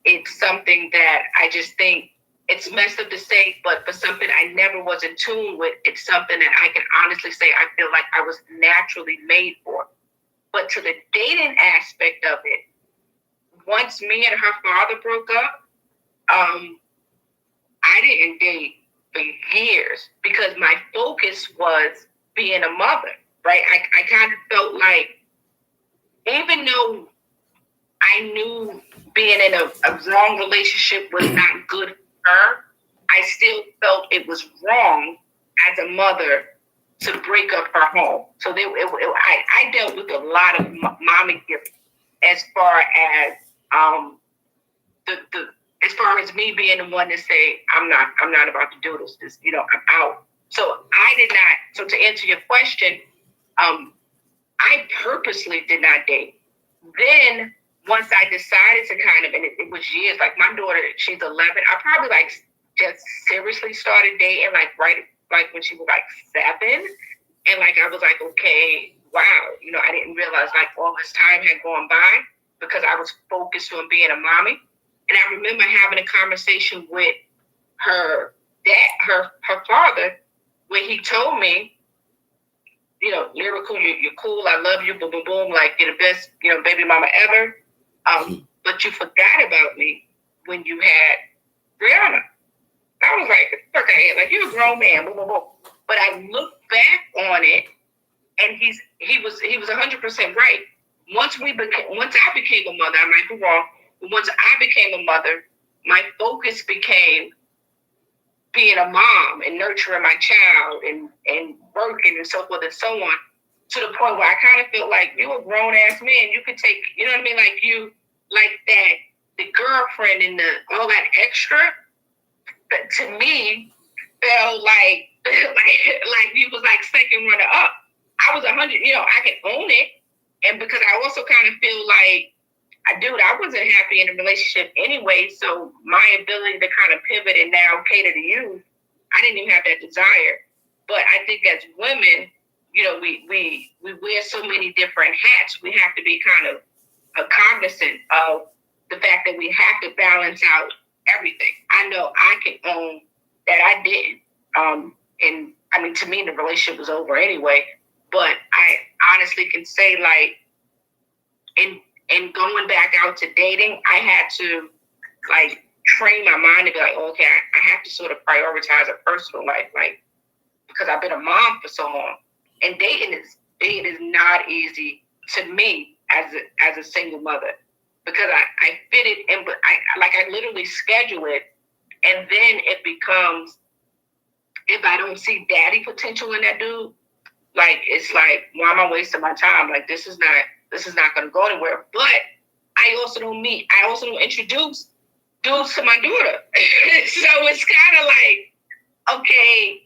It's something that I just think it's messed up to say, but for something I never was in tune with, it's something that I can honestly say I feel like I was naturally made for. But to the dating aspect of it, once me and her father broke up, I didn't date for years because my focus was being a mother, right? I kind of felt like, even though I knew being in a wrong relationship was not good for her, I still felt it was wrong as a mother to break up her home. So I dealt with a lot of mommy guilt as far as as far as me being the one to say I'm not about to do this. I'm out. So I did not. So to answer your question, I purposely did not date. Then once I decided to kind of, and it was years. Like my daughter, she's 11. I probably just seriously started dating right when she was 7, and I was like, okay, wow, I didn't realize all this time had gone by because I was focused on being a mommy. And I remember having a conversation with her dad, her father, where he told me, Lyrical, you're cool, I love you, boom, boom, boom, you're the best, baby mama ever. But you forgot about me when you had Brianna. I was like, okay, you're a grown man, boom, boom, boom. But I look back on it, and he was 100% right. Once I became a mother, I might be wrong, but once I became a mother, my focus became being a mom and nurturing my child and working and so forth and so on, to the point where I kind of feel like you a grown ass man, you could take, you know what I mean, like you, like that, the girlfriend and all that extra, but to me felt like you was like second runner up. I was 100, I can own it, and because I also kind of feel like I wasn't happy in a relationship anyway, so my ability to kind of pivot and now cater to you, I didn't even have that desire. But I think as women, we wear so many different hats. We have to be kind of cognizant of the fact that we have to balance out everything. I know I can own that I did. And I mean, to me, the relationship was over anyway. But I honestly can say, like, in going back out to dating, I had to like train my mind to be like, okay, I have to sort of prioritize a personal life, like, because I've been a mom for so long, and dating is not easy to me as a single mother, because I fit it in, but I literally schedule it, and then it becomes, if I don't see daddy potential in that dude, like, it's like, why am I wasting my time? Like, this is not going to go anywhere. But I also don't introduce dudes to my daughter. So it's kind of like, okay,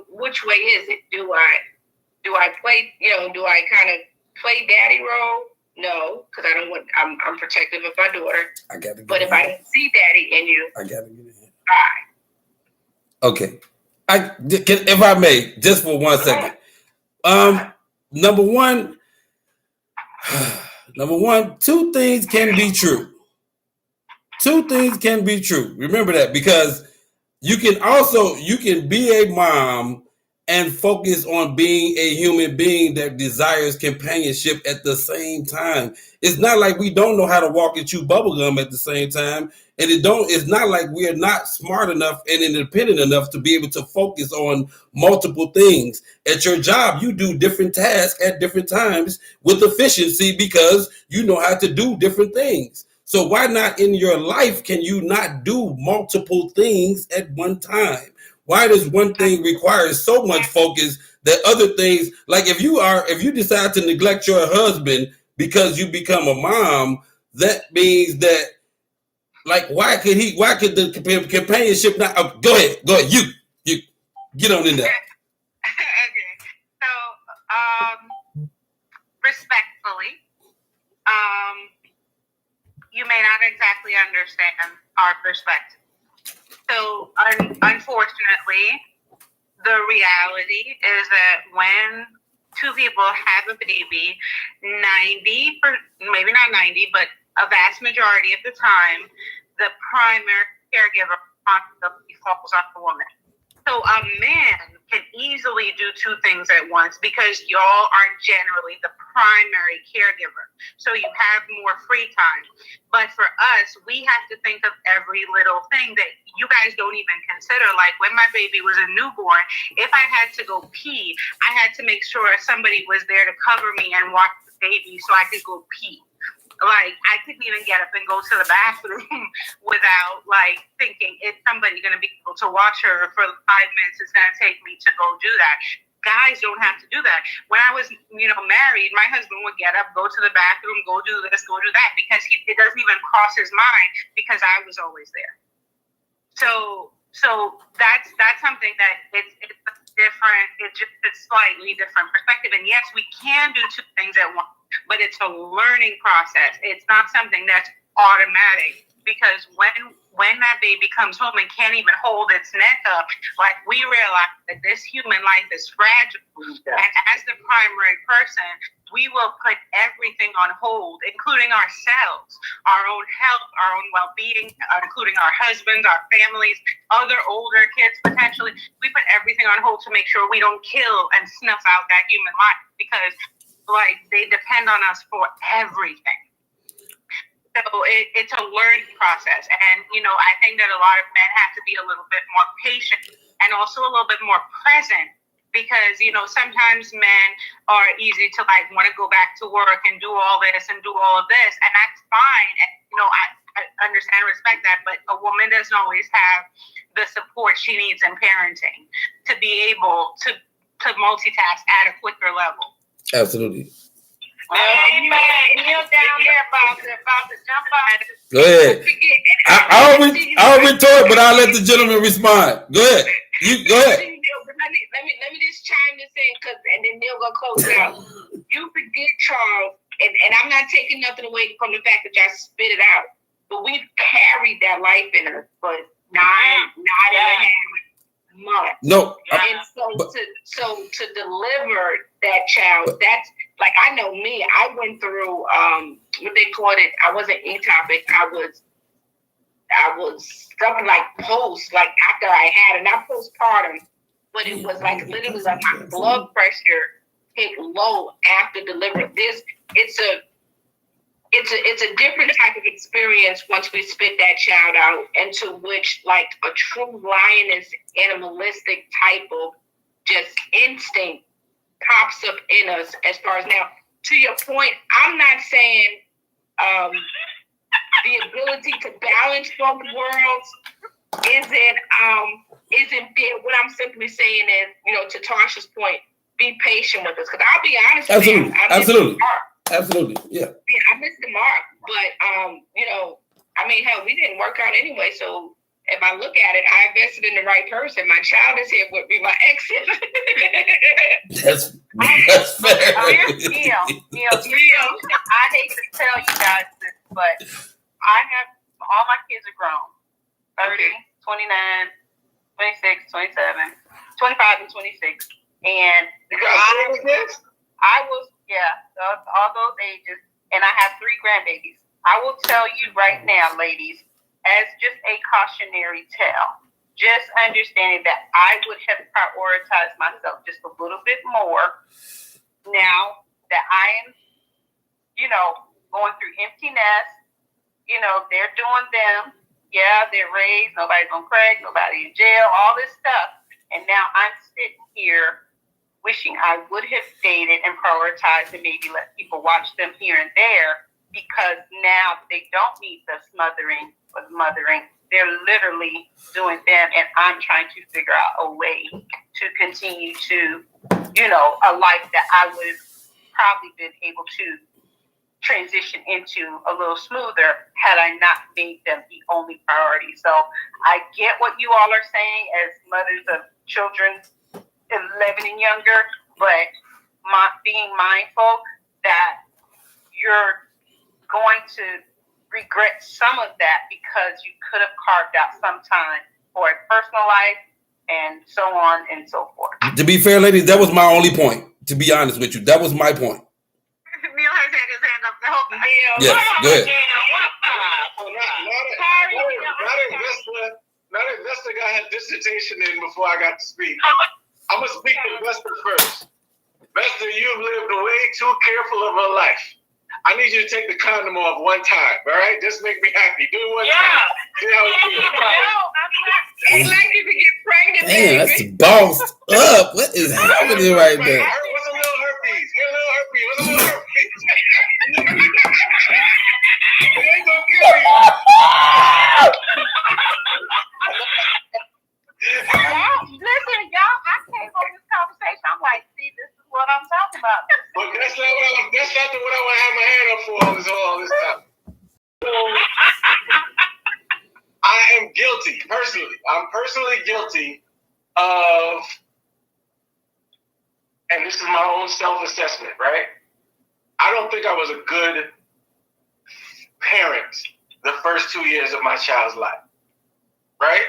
which way is it? Do I play, do I kind of play daddy role? No, because I'm protective of my daughter. But if I don't see daddy in you, I gotta get in. Bye. Okay. If I may, just for 1 second. Number one, two things can be true. Two things can be true. Remember that, because you can be a mom and focus on being a human being that desires companionship at the same time. It's not like we don't know how to walk and chew bubblegum at the same time. And it's not like we are not smart enough and independent enough to be able to focus on multiple things. At your job, you do different tasks at different times with efficiency because you know how to do different things. So why not in your life can you not do multiple things at one time? Why does one thing require so much focus that other things, like if you decide to neglect your husband because you become a mom, that means that, like, why could the companionship not? Oh, go ahead, you get on in there. Okay, so respectfully, you may not exactly understand our perspective. So unfortunately, the reality is that when two people have a baby, maybe not 90, but a vast majority of the time, the primary caregiver responsibility falls on the woman. So a man can easily do two things at once because y'all are generally the primary caregiver. So you have more free time. But for us, we have to think of every little thing that you guys don't even consider. Like when my baby was a newborn, if I had to go pee, I had to make sure somebody was there to cover me and watch the baby so I could go pee. Like, I couldn't even get up and go to the bathroom without, like, thinking, is somebody going to be able to watch her for 5 minutes? It's going to take me to go do that. Guys don't have to do that. When I was, married, my husband would get up, go to the bathroom, go do this, go do that, because it doesn't even cross his mind because I was always there. So that's something that it's different. It's slightly different perspective. And yes, we can do two things at once, but it's a learning process. It's not something that's automatic, because when that baby comes home and can't even hold its neck up, like, we realize that this human life is fragile. Yeah. And as the primary person, we will put everything on hold, including ourselves, our own health, our own well-being, including our husbands, our families, other older kids potentially. We put everything on hold to make sure we don't kill and snuff out that human life, because they depend on us for everything. So it's a learning process. And, I think that a lot of men have to be a little bit more patient and also a little bit more present because, you know, sometimes men are easy to like want to go back to work and do all this and do all of this, and that's fine. And, you know, I understand and respect that, but a woman doesn't always have the support she needs in parenting to be able to multitask at a quicker level. Absolutely. Amen. Neil down there about to jump out. Go ahead. I'll retort, but I'll let the gentleman respond. Go ahead. You go ahead. Let me just chime this in, and then Neil gonna close it out. You forget, Charles, and I'm not taking nothing away from the fact that y'all spit it out, but we've carried that life in us for 9.5 months. No. And so to deliver that child, that's like, I know me, I went through what they called it. I wasn't ectopic. I was something like post, like after I had it, not postpartum, but it was like literally like my blood pressure hit low after delivery. It's a different type of experience once we spit that child out, into which like a true lioness, animalistic type of just instinct pops up in us. As far as now, to your point, I'm not saying the ability to balance both worlds isn't fair. What I'm simply saying is, you know, to Tasha's point, be patient with us. Because I'll be honest with you, Absolutely. Yeah, I missed the mark. But you know, I mean, hell, we didn't work out anyway. So if I look at it, I invested in the right person. My child is here with me. My ex is. That's fair. Neil, I hate to tell you guys this, but I have all my kids are grown. 30, 29, 26, 27, 25, and 26. And I was, all those ages, and I have 3 grandbabies. I will tell you right now, ladies, as just a cautionary tale, just understanding that I would have prioritized myself just a little bit more now that I am, you know, going through empty nest. You know, they're doing them. Yeah, they're raised. Nobody's on crack. Nobody in jail. All this stuff. And now I'm sitting here wishing I would have dated and prioritized and maybe let people watch them here and there, because now they don't need the smothering or the mothering. They're literally doing them, and I'm trying to figure out a way to continue to, you know, a life that I would have probably been able to transition into a little smoother had I not made them the only priority. So I get what you all are saying as mothers of children 11 and younger, but being mindful that you're going to regret some of that because you could have carved out some time for a personal life and so on and so forth. To be fair, ladies, that was my only point. To be honest with you, that was my point. Neil has had his hand up the whole time. Yes, go ahead. Not investor got her dissertation in before I got to speak. I'm going to speak to Vesta first. Vesta, you've lived way too careful of her life. I need you to take the condom off one time, all right? Just make me happy. Do it one time. See how it feels. It's like you can get pregnant. Damn, that's bossed up. What is happening right there? What's a little herpes? Get a little herpes. What's a little herpes? It ain't gonna kill you. Listen, y'all, I came on this conversation. I'm like, see, this is what I'm talking about. But that's not what I want to have my hand up for all this time. So, I am guilty, personally. I'm personally guilty of, and this is my own self-assessment, right? I don't think I was a good parent the first 2 years of my child's life, right?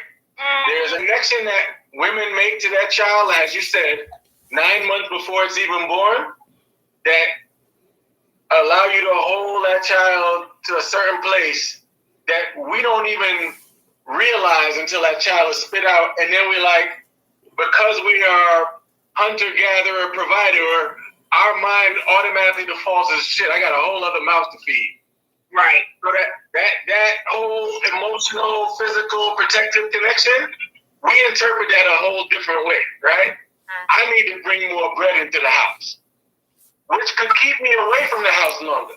There's a connection that women make to that child, as you said, 9 months before it's even born, that allow you to hold that child to a certain place that we don't even realize until that child is spit out. And then we're like, because we are hunter-gatherer, provider, our mind automatically defaults as shit, I got a whole other mouth to feed. Right. So that whole emotional, physical, protective connection, we interpret that a whole different way, right? I need to bring more bread into the house, which could keep me away from the house longer.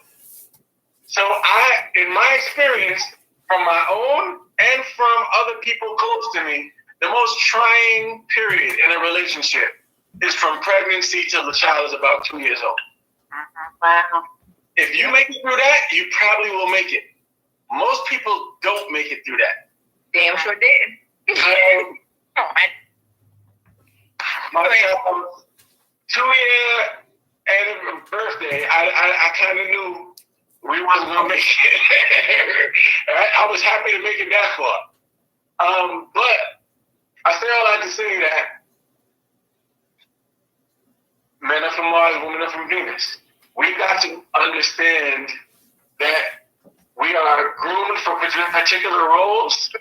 So in my experience, from my own and from other people close to me, the most trying period in a relationship is from pregnancy till the child is about 2 years old. Wow. If you make it through that, you probably will make it. Most people don't make it through that. Damn sure did. My child's 2-year birthday, I kind of knew we wasn't gonna make it. I was happy to make it that far. But I say all that to say that men are from Mars, women are from Venus. We got to understand that we are groomed for particular roles,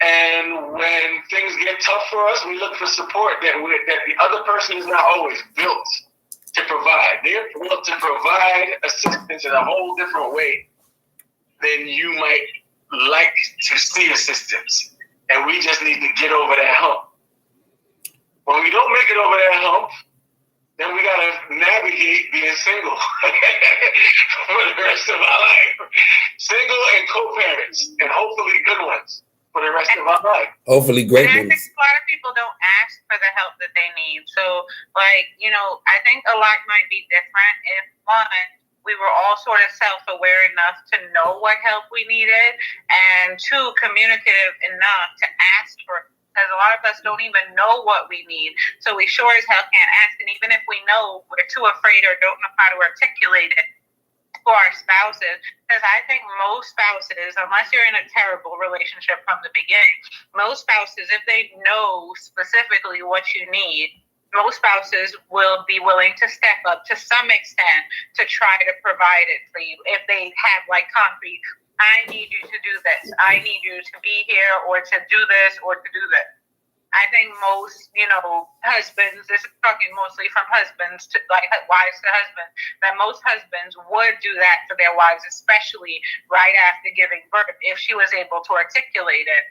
and when things get tough for us, we look for support that the other person is not always built to provide. They're built to provide assistance in a whole different way than you might like to see assistance. And we just need to get over that hump. When we don't make it over that hump, then we gotta navigate being single for the rest of our life. Single and co-parents, and hopefully good ones for the rest of our life. Hopefully great And I ones. think a lot of people don't ask for the help that they need. So, like, you know, I think a lot might be different if, one, we were all sort of self-aware enough to know what help we needed, and two, communicative enough to ask for it. Because a lot of us don't even know what we need. So we sure as hell can't ask. And even if we know, we're too afraid or don't know how to articulate it for our spouses. Because I think most spouses, unless you're in a terrible relationship from the beginning, most spouses, if they know specifically what you need, most spouses will be willing to step up to some extent to try to provide it for you. If they have like concrete, I need you to do this, I need you to be here, or to do this, or to do this. I think most, you know, husbands, this is talking mostly from husbands to like wives to husbands, that most husbands would do that for their wives, especially right after giving birth, if she was able to articulate it.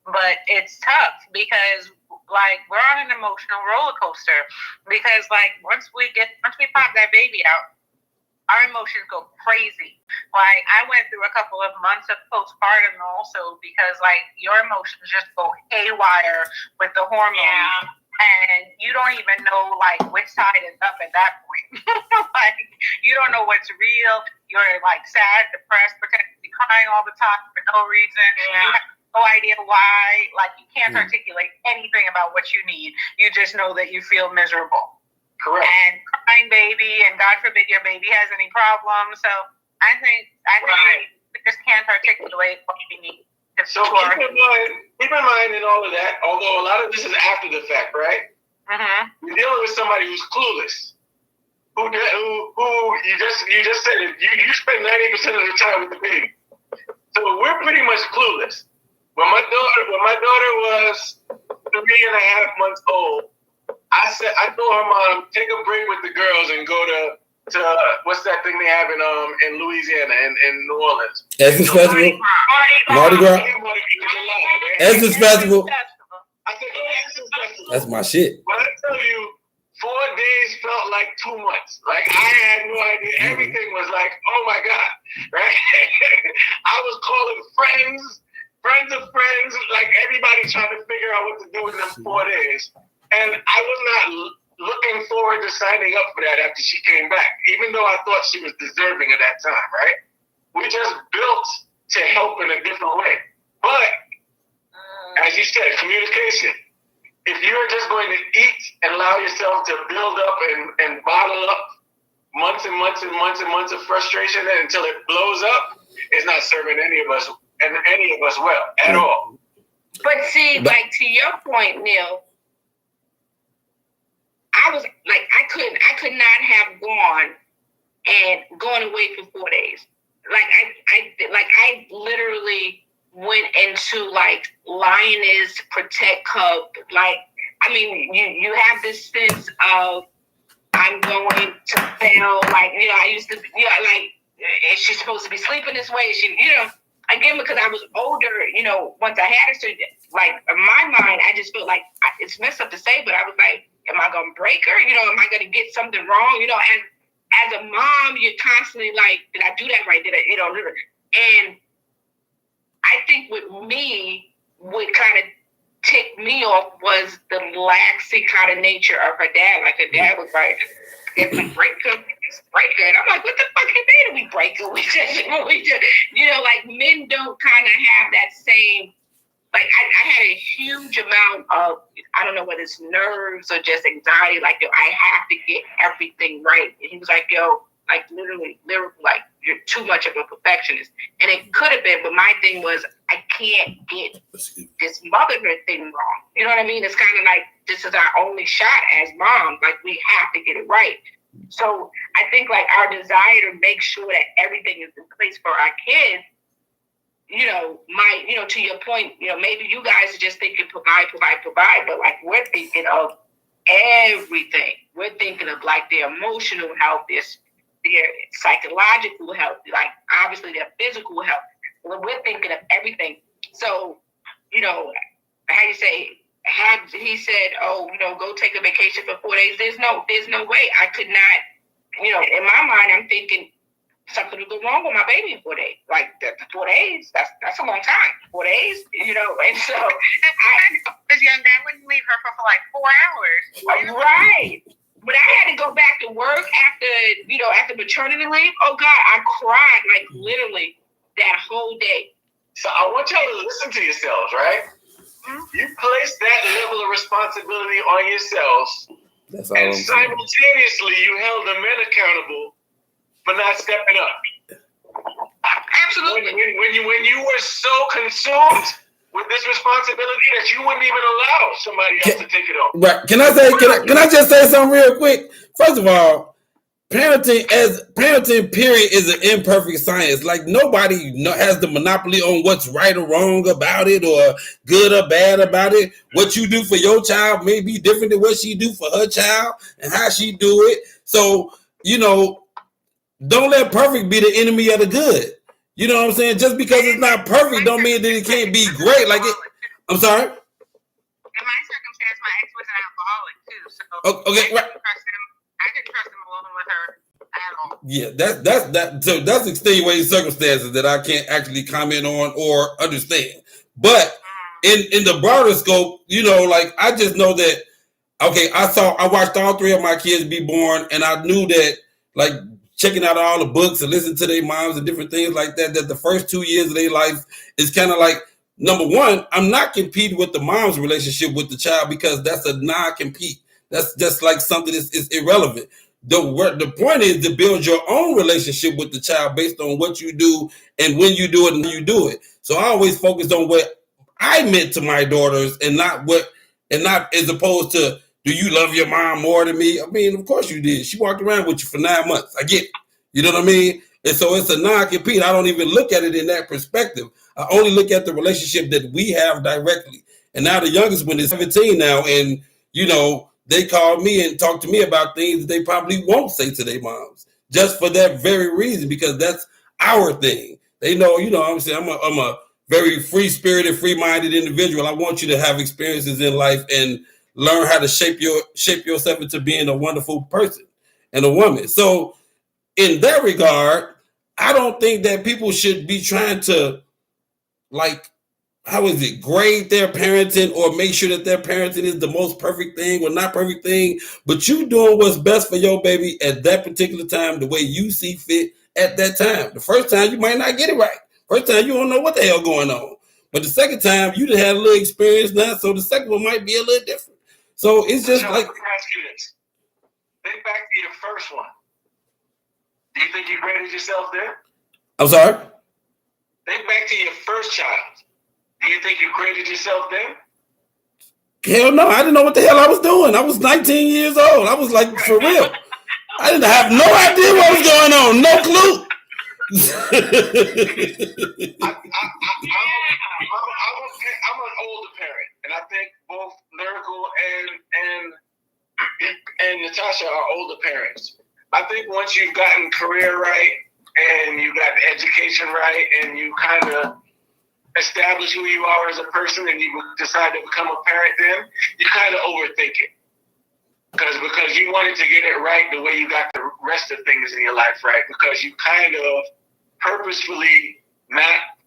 But it's tough because like we're on an emotional roller coaster, because like once we pop that baby out, our emotions go crazy. Like I went through a couple of months of postpartum also, because like your emotions just go haywire with the hormones. Yeah. And you don't even know like which side is up at that point. Like you don't know what's real. You're like sad, depressed, potentially crying all the time for no reason. Yeah. You have no idea why. Like you can't articulate anything about what you need. You just know that you feel miserable. Correct. And crying baby, and God forbid your baby has any problems. So I think we just can't articulate what we need. So keep in mind in all of that, although a lot of this is after the fact, right? Mm-hmm. You're dealing with somebody who's clueless, who you just said it, you spend 90% of the time with the baby. So we're pretty much clueless. When my daughter was 3.5 months old, I told her mom, take a break with the girls and go to what's that thing they have in Louisiana and in New Orleans? Essence Festival? Mardi Gras? Essence Festival? I said, Essence Festival. That's my shit. When I tell you, 4 days felt like 2 months. Like I had no idea. Everything was like, oh my God, right? I was calling friends of friends, like everybody trying to figure out what to do in them 4 days. And I was not looking forward to signing up for that after she came back, even though I thought she was deserving of that time, right? We just built to help in a different way. But, as you said, communication. If you're just going to eat and allow yourself to build up and bottle up months and months and months and months of frustration until it blows up, it's not serving any of us well at all. But see, like to your point, Neil, I was like, I could not have gone away for 4 days. I literally went into like lioness protect cub. Like, I mean, you have this sense of I'm going to fail. Like, you know, I used to, you know, like, is she supposed to be sleeping this way? Is she, you know, again, because I was older, you know, once I had her, so like in my mind, I just felt like it's messed up to say, but I was like, am I gonna break her? You know, am I gonna get something wrong? You know, as a mom, you're constantly like, did I do that right? Did I, you know, and I think with me, what kind of ticked me off was the laxy kind of nature of her dad. Like her dad was like, if we break her, break her. And I'm like, what the fuck you mean we break her? We just, you know, like men don't kind of have that same, like I had a huge amount of, I don't know whether it's nerves or just anxiety, like, yo, I have to get everything right. And he was like, yo, like literally, like you're too much of a perfectionist. And it could have been, but my thing was, I can't get this motherhood thing wrong. You know what I mean? It's kind of like, this is our only shot as moms. Like, we have to get it right. So I think like our desire to make sure that everything is in place for our kids, you know, to your point, you know, maybe you guys are just thinking provide, but like we're thinking of everything. We're thinking of like their emotional health, their psychological health, like obviously their physical health. We're thinking of everything. So, you know, how you say, he said, oh, you know, go take a vacation for 4 days. There's no way I could not, you know, in my mind, I'm thinking something will go wrong with my baby in 4 days. Like 4 days, that's a long time. 4 days, you know, and so this young guy wouldn't leave her for like 4 hours. Right. But I had to go back to work after maternity leave. Oh God, I cried like literally that whole day. So I want y'all to listen to yourselves, right? You place that level of responsibility on yourselves, and simultaneously you held the men accountable for not stepping up. Absolutely. When you were so consumed with this responsibility that you wouldn't even allow somebody else to take it on. Right? Can I just say something real quick? First of all, parenting period is an imperfect science. Like nobody has the monopoly on what's right or wrong about it or good or bad about it. What you do for your child may be different than what she do for her child and how she do it. So, you know, don't let perfect be the enemy of the good. You know what I'm saying? Just because it's not perfect don't mean that it can't be great. Like it. I'm sorry? In my circumstance, my ex was an alcoholic too. So okay, right. I didn't trust him alone with her at all. Yeah, so that's extenuating circumstances that I can't actually comment on or understand. But in the broader scope, you know, like I just know that I watched all three of my kids be born, and I knew that like checking out all the books and listening to their moms and different things like that the first 2 years of their life is kind of like, number one, I'm not competing with the mom's relationship with the child because that's a non-compete. That's just like something is irrelevant. The point is to build your own relationship with the child based on what you do and when you do it and you do it. So I always focused on what I meant to my daughters and not as opposed to, do you love your mom more than me? I mean, of course you did. She walked around with you for 9 months. I get it. You know what I mean? And so it's a non-compete. I don't even look at it in that perspective. I only look at the relationship that we have directly. And now the youngest one is 17 now. And, you know, they call me and talk to me about things that they probably won't say to their moms. Just for that very reason, because that's our thing. They know, you know what I'm saying? I'm a very free-spirited, free-minded individual. I want you to have experiences in life and learn how to shape yourself into being a wonderful person and a woman. So in that regard, I don't think that people should be trying to grade their parenting or make sure that their parenting is the most perfect thing or not perfect thing, but you doing what's best for your baby at that particular time, the way you see fit at that time. The first time you might not get it right. First time you don't know what the hell going on. But the second time you done had a little experience now, so the second one might be a little different. So it's just so like, let me ask you this. Think back to your first one. Do you think you graded yourself there? I'm sorry? Think back to your first child. Do you think you graded yourself there? Hell no, I didn't know what the hell I was doing. I was 19 years old. I was like, for real. I didn't have no idea what was going on. No clue. I'm an older parent, and I think both Lyrical and Natasha are older parents. I think once you've gotten career right and you got education right and you kind of establish who you are as a person and you decide to become a parent, then you kind of overthink it. Because you wanted to get it right the way you got the rest of things in your life right. Because you kind of purposefully not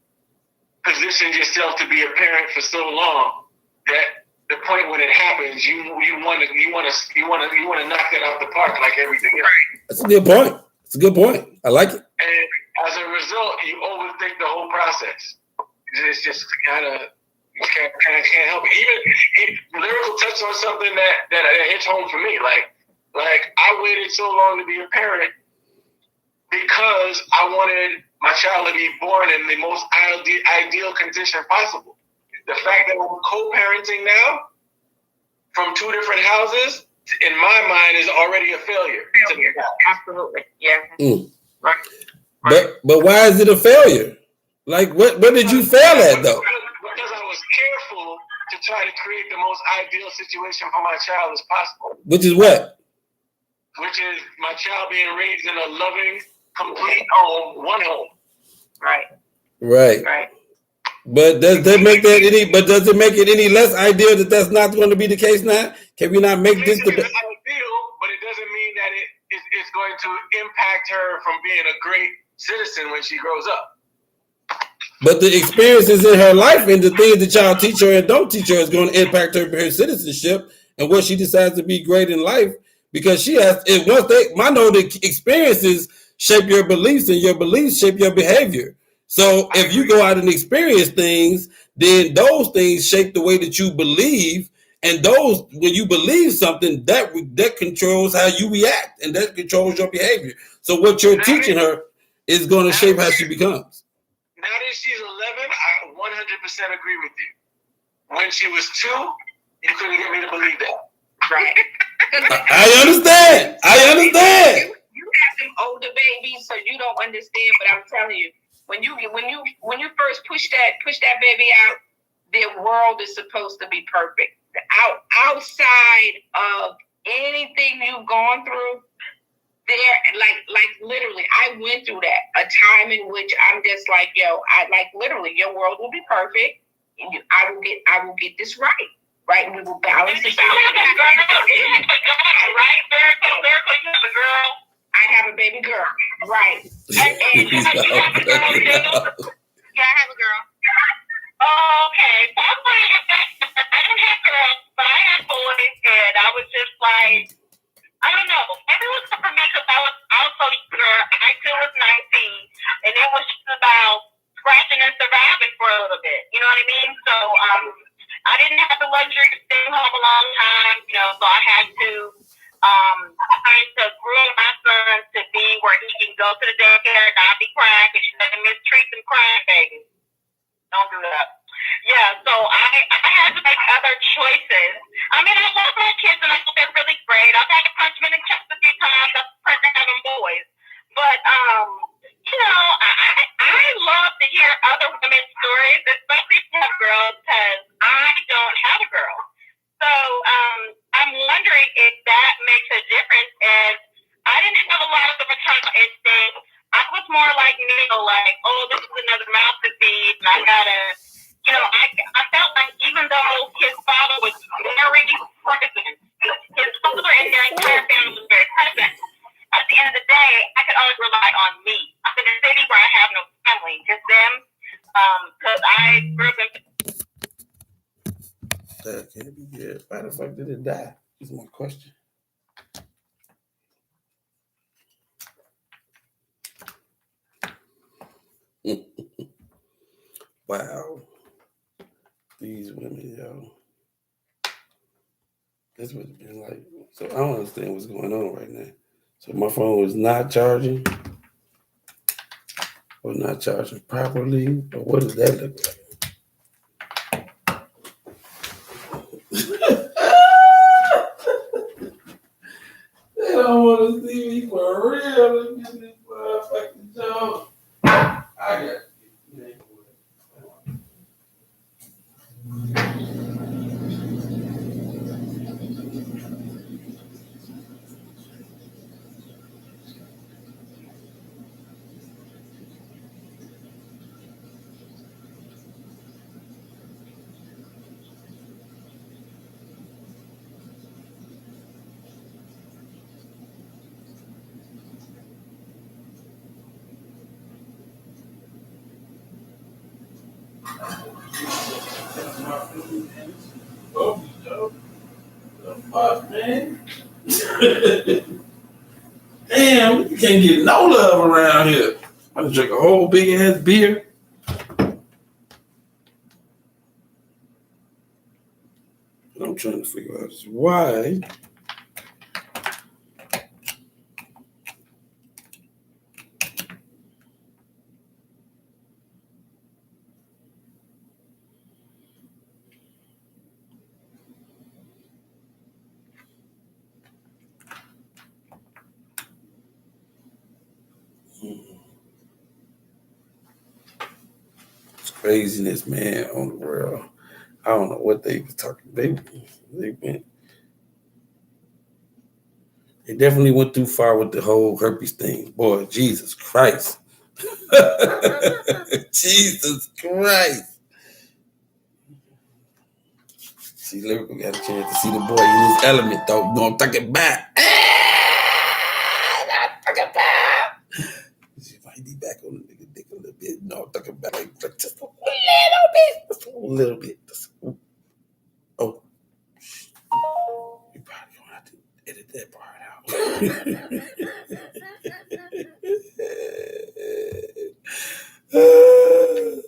positioned yourself to be a parent for so long that the point when it happens, you want to knock that out the park like everything else. That's a good point. It's a good point. I like it. And as a result, you overthink the whole process. It's just kind of can't help it. Even Lyrical touched on something that hits home for me. Like I waited so long to be a parent because I wanted my child to be born in the most ideal condition possible. The fact that I'm co-parenting now from two different houses, in my mind, is already a failure. Absolutely. Yeah. Right. But why is it a failure? Like what did you fail at though? Because I was careful to try to create the most ideal situation for my child as possible. Which is what? Which is my child being raised in a loving, complete home, one home. Right. But does it make it any less ideal that that's not going to be the case now? Can we not make this the best? It's ideal, but it doesn't mean that it's going to impact her from being a great citizen when she grows up. But the experiences in her life and the things that y'all teach her and don't teach her is going to impact her citizenship and what she decides to be great in life, because she has. I know the experiences shape your beliefs and your beliefs shape your behavior. So if you go out and experience things, then those things shape the way that you believe, and when you believe something, that controls how you react and that controls your behavior. So what you're teaching her is going to shape how she becomes. Now that she's 11, I 100% agree with you. When she was 2, you couldn't get me to believe that. Right. I understand. You have some older babies, so you don't understand. But I'm telling you, when you first push that baby out, their world is supposed to be perfect. Outside of anything you've gone through, there, like literally, I went through that, a time in which I'm just like, literally, your world will be perfect, and I will get this right, and we will balance this out. Right, Lyrical, you have a girl. I have a baby girl, right? And you have a girl too? Yeah, I have a girl. Oh, okay. So I didn't have girls, but I had boys, and I was just like, I don't know. Maybe it was for me because I was also younger. I too was 19, and it was just about scratching and surviving for a little bit. You know what I mean? So I didn't have the luxury of staying home a long time. So I had to trying to groom my son to be where he can go to the daycare and not be crying because you let him mistreat them crying babies. Don't do that. Yeah, so I had to make other choices. I mean, I love my kids and I think they're really great. I've had to punch them in the chest a few times. I'm pregnant having boys. But, I love to hear other women's stories, especially from girls, because I don't have a girl. So I'm wondering if that makes a difference. And I didn't have a lot of the maternal instinct. I was more like Neil, like, oh, this is another mouth to feed, and I gotta, I felt like even though his father was very present, his father and their entire family was very present, at the end of the day, I could always rely on me. I'm in a city where I have no family, just them, because I grew up in. That can't be good. Why the fuck did it die? Is my question. Wow. These women, yo. This would have been like, so I don't understand what's going on right now. So my phone was not charging or not charging properly, or what does that look like? They don't want to see me for real. Look at this motherfucking joke. I got Oh, the fuck, man. Damn, you can't get no love around here. I just drink a whole big ass beer. And I'm trying to figure out why. It's craziness, man, on the world. I don't know what they was talking. They definitely went too far with the whole herpes thing. Boy, Jesus Christ. Jesus Christ. See, Lyrical got a chance to see the boy in his element, though. You know what I'm talking about? She might be back on the nigga dick a little bit. No, I'm talking about like just a little bit. Just a little bit. Oh. You probably gonna have to edit that part out.